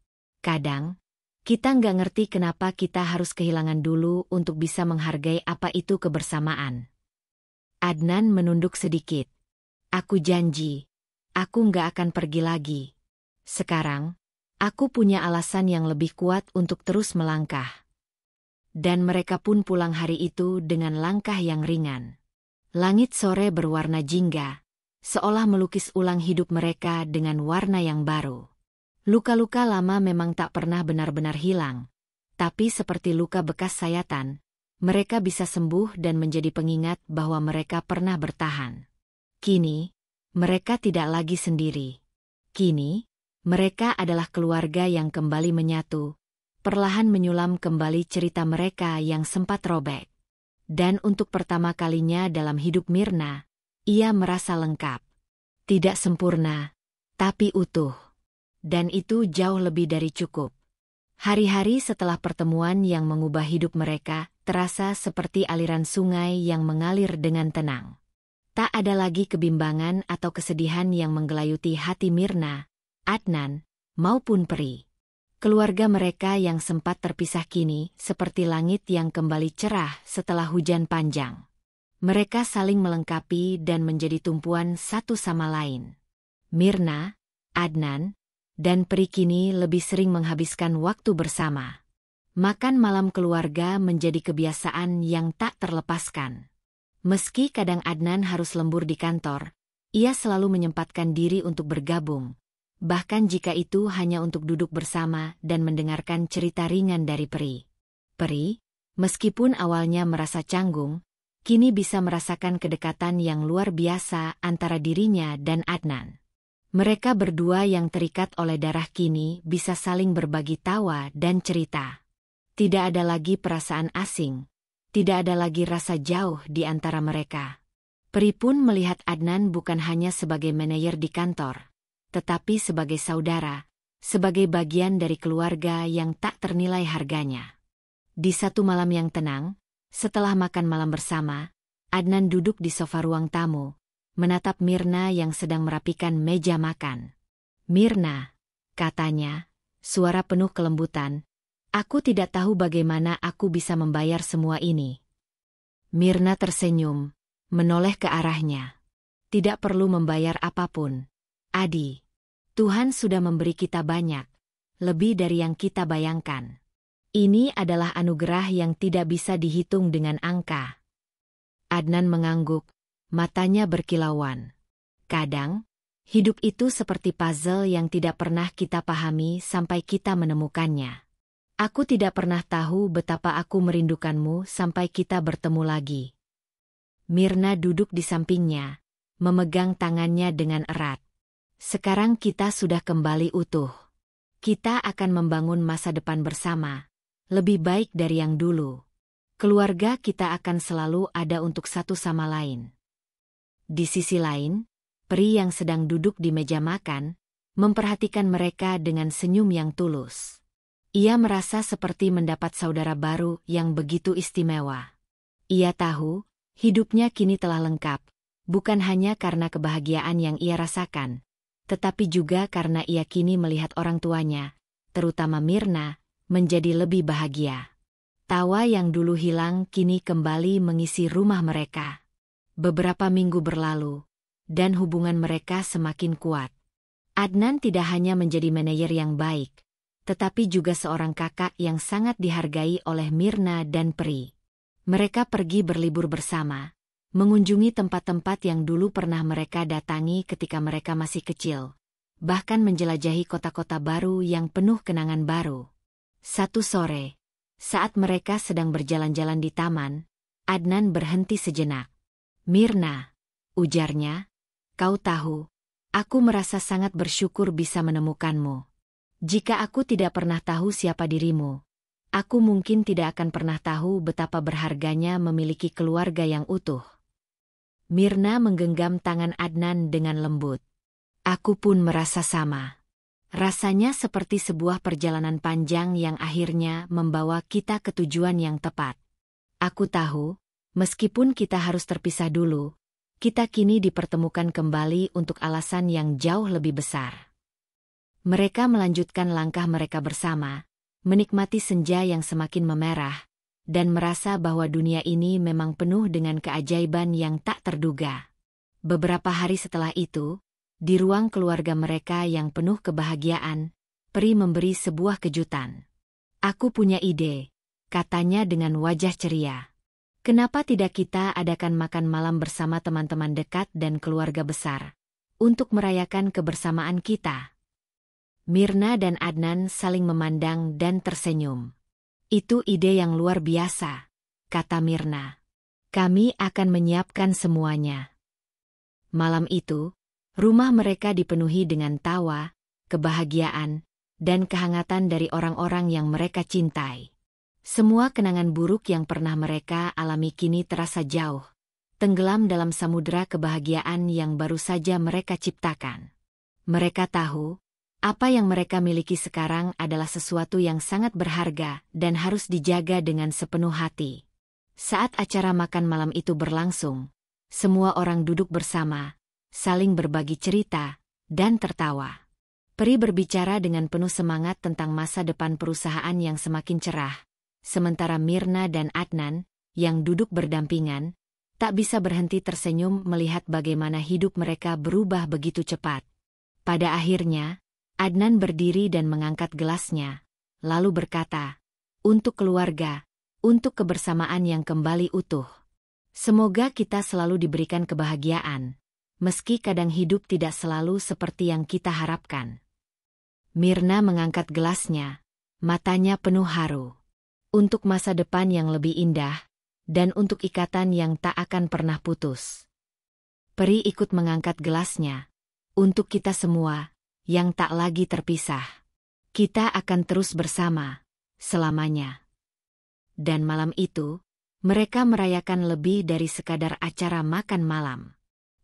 Kadang, kita nggak ngerti kenapa kita harus kehilangan dulu untuk bisa menghargai apa itu kebersamaan. Adnan menunduk sedikit. Aku janji, aku nggak akan pergi lagi. Sekarang, aku punya alasan yang lebih kuat untuk terus melangkah. Dan mereka pun pulang hari itu dengan langkah yang ringan. Langit sore berwarna jingga, seolah melukis ulang hidup mereka dengan warna yang baru. Luka-luka lama memang tak pernah benar-benar hilang, tapi seperti luka bekas sayatan, mereka bisa sembuh dan menjadi pengingat bahwa mereka pernah bertahan. Kini, mereka tidak lagi sendiri. Kini, mereka adalah keluarga yang kembali menyatu, perlahan menyulam kembali cerita mereka yang sempat robek. Dan untuk pertama kalinya dalam hidup Mirna, ia merasa lengkap. Tidak sempurna, tapi utuh. Dan itu jauh lebih dari cukup. Hari-hari setelah pertemuan yang mengubah hidup mereka, terasa seperti aliran sungai yang mengalir dengan tenang. Tak ada lagi kebimbangan atau kesedihan yang menggelayuti hati Mirna, Adnan, maupun Peri. Keluarga mereka yang sempat terpisah kini seperti langit yang kembali cerah setelah hujan panjang. Mereka saling melengkapi dan menjadi tumpuan satu sama lain. Mirna, Adnan, dan Peri kini lebih sering menghabiskan waktu bersama. Makan malam keluarga menjadi kebiasaan yang tak terlepaskan. Meski kadang Adnan harus lembur di kantor, ia selalu menyempatkan diri untuk bergabung. Bahkan jika itu hanya untuk duduk bersama dan mendengarkan cerita ringan dari Peri. Peri, meskipun awalnya merasa canggung, kini bisa merasakan kedekatan yang luar biasa antara dirinya dan Adnan. Mereka berdua yang terikat oleh darah kini bisa saling berbagi tawa dan cerita. Tidak ada lagi perasaan asing, Tidak ada lagi rasa jauh di antara mereka. Peri pun melihat Adnan bukan hanya sebagai manajer di kantor, tetapi sebagai saudara, sebagai bagian dari keluarga yang tak ternilai harganya. Di satu malam yang tenang, setelah makan malam bersama, Adnan duduk di sofa ruang tamu, menatap Mirna yang sedang merapikan meja makan. "Mirna," katanya, suara penuh kelembutan, "aku tidak tahu bagaimana aku bisa membayar semua ini." Mirna tersenyum, menoleh ke arahnya. "Tidak perlu membayar apapun, Adi. Tuhan sudah memberi kita banyak, lebih dari yang kita bayangkan. Ini adalah anugerah yang tidak bisa dihitung dengan angka." Adnan mengangguk, matanya berkilauan. "Kadang, hidup itu seperti puzzle yang tidak pernah kita pahami sampai kita menemukannya. Aku tidak pernah tahu betapa aku merindukanmu sampai kita bertemu lagi." Mirna duduk di sampingnya, memegang tangannya dengan erat. "Sekarang kita sudah kembali utuh. Kita akan membangun masa depan bersama, lebih baik dari yang dulu. Keluarga kita akan selalu ada untuk satu sama lain." Di sisi lain, Peri yang sedang duduk di meja makan, memperhatikan mereka dengan senyum yang tulus. Ia merasa seperti mendapat saudara baru yang begitu istimewa. Ia tahu, hidupnya kini telah lengkap, bukan hanya karena kebahagiaan yang ia rasakan, tetapi juga karena ia kini melihat orang tuanya, terutama Mirna, menjadi lebih bahagia. Tawa yang dulu hilang kini kembali mengisi rumah mereka. Beberapa minggu berlalu, dan hubungan mereka semakin kuat. Adnan tidak hanya menjadi manajer yang baik, tetapi juga seorang kakak yang sangat dihargai oleh Mirna dan Peri. Mereka pergi berlibur bersama, mengunjungi tempat-tempat yang dulu pernah mereka datangi ketika mereka masih kecil, bahkan menjelajahi kota-kota baru yang penuh kenangan baru. Satu sore, saat mereka sedang berjalan-jalan di taman, Adnan berhenti sejenak. "Mirna," ujarnya, "kau tahu, aku merasa sangat bersyukur bisa menemukanmu. Jika aku tidak pernah tahu siapa dirimu, aku mungkin tidak akan pernah tahu betapa berharganya memiliki keluarga yang utuh." Mirna menggenggam tangan Adnan dengan lembut. "Aku pun merasa sama. Rasanya seperti sebuah perjalanan panjang yang akhirnya membawa kita ke tujuan yang tepat. Aku tahu, meskipun kita harus terpisah dulu, kita kini dipertemukan kembali untuk alasan yang jauh lebih besar." Mereka melanjutkan langkah mereka bersama, menikmati senja yang semakin memerah, dan merasa bahwa dunia ini memang penuh dengan keajaiban yang tak terduga. Beberapa hari setelah itu, di ruang keluarga mereka yang penuh kebahagiaan, Peri memberi sebuah kejutan. "Aku punya ide," katanya dengan wajah ceria. "Kenapa tidak kita adakan makan malam bersama teman-teman dekat dan keluarga besar, untuk merayakan kebersamaan kita?" Mirna dan Adnan saling memandang dan tersenyum. "Itu ide yang luar biasa," kata Mirna. "Kami akan menyiapkan semuanya." Malam itu, rumah mereka dipenuhi dengan tawa, kebahagiaan, dan kehangatan dari orang-orang yang mereka cintai. Semua kenangan buruk yang pernah mereka alami kini terasa jauh, tenggelam dalam samudera kebahagiaan yang baru saja mereka ciptakan. Mereka tahu, apa yang mereka miliki sekarang adalah sesuatu yang sangat berharga dan harus dijaga dengan sepenuh hati. Saat acara makan malam itu berlangsung, semua orang duduk bersama, saling berbagi cerita, dan tertawa. Peri berbicara dengan penuh semangat tentang masa depan perusahaan yang semakin cerah, sementara Mirna dan Adnan, yang duduk berdampingan, tak bisa berhenti tersenyum melihat bagaimana hidup mereka berubah begitu cepat. Pada akhirnya, Adnan berdiri dan mengangkat gelasnya, lalu berkata, "Untuk keluarga, untuk kebersamaan yang kembali utuh. Semoga kita selalu diberikan kebahagiaan, meski kadang hidup tidak selalu seperti yang kita harapkan." Mirna mengangkat gelasnya, matanya penuh haru. "Untuk masa depan yang lebih indah, dan untuk ikatan yang tak akan pernah putus." Peri ikut mengangkat gelasnya. "Untuk kita semua, yang tak lagi terpisah. Kita akan terus bersama, selamanya." Dan malam itu, Mereka merayakan lebih dari sekadar acara makan malam.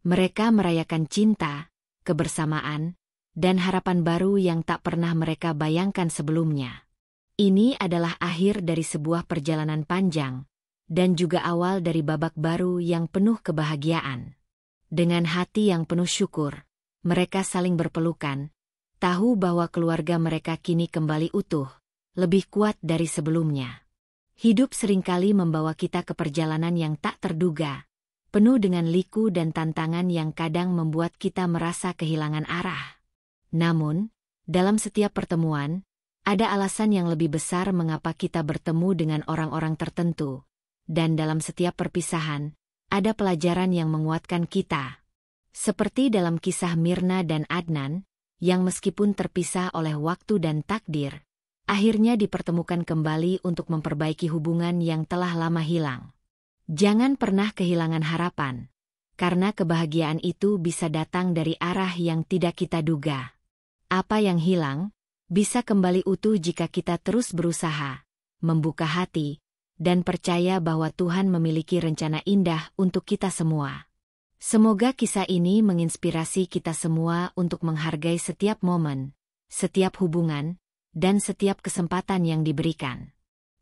Mereka merayakan cinta, kebersamaan, dan harapan baru yang tak pernah mereka bayangkan sebelumnya. Ini adalah akhir dari sebuah perjalanan panjang, dan juga awal dari babak baru yang penuh kebahagiaan. Dengan hati yang penuh syukur, mereka saling berpelukan, tahu bahwa keluarga mereka kini kembali utuh, lebih kuat dari sebelumnya. Hidup seringkali membawa kita ke perjalanan yang tak terduga, penuh dengan liku dan tantangan yang kadang membuat kita merasa kehilangan arah. Namun, dalam setiap pertemuan, ada alasan yang lebih besar mengapa kita bertemu dengan orang-orang tertentu, dan dalam setiap perpisahan, ada pelajaran yang menguatkan kita. Seperti dalam kisah Mirna dan Adnan, yang meskipun terpisah oleh waktu dan takdir, akhirnya dipertemukan kembali untuk memperbaiki hubungan yang telah lama hilang. Jangan pernah kehilangan harapan, karena kebahagiaan itu bisa datang dari arah yang tidak kita duga. Apa yang hilang, bisa kembali utuh jika kita terus berusaha, membuka hati, dan percaya bahwa Tuhan memiliki rencana indah untuk kita semua. Semoga kisah ini menginspirasi kita semua untuk menghargai setiap momen, setiap hubungan, dan setiap kesempatan yang diberikan.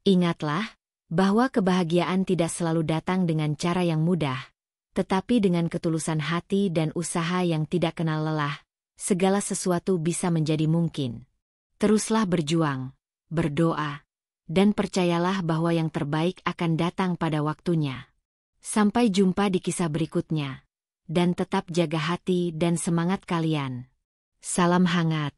Ingatlah, bahwa kebahagiaan tidak selalu datang dengan cara yang mudah, tetapi dengan ketulusan hati dan usaha yang tidak kenal lelah, segala sesuatu bisa menjadi mungkin. Teruslah berjuang, berdoa, dan percayalah bahwa yang terbaik akan datang pada waktunya. Sampai jumpa di kisah berikutnya, dan tetap jaga hati dan semangat kalian. Salam hangat.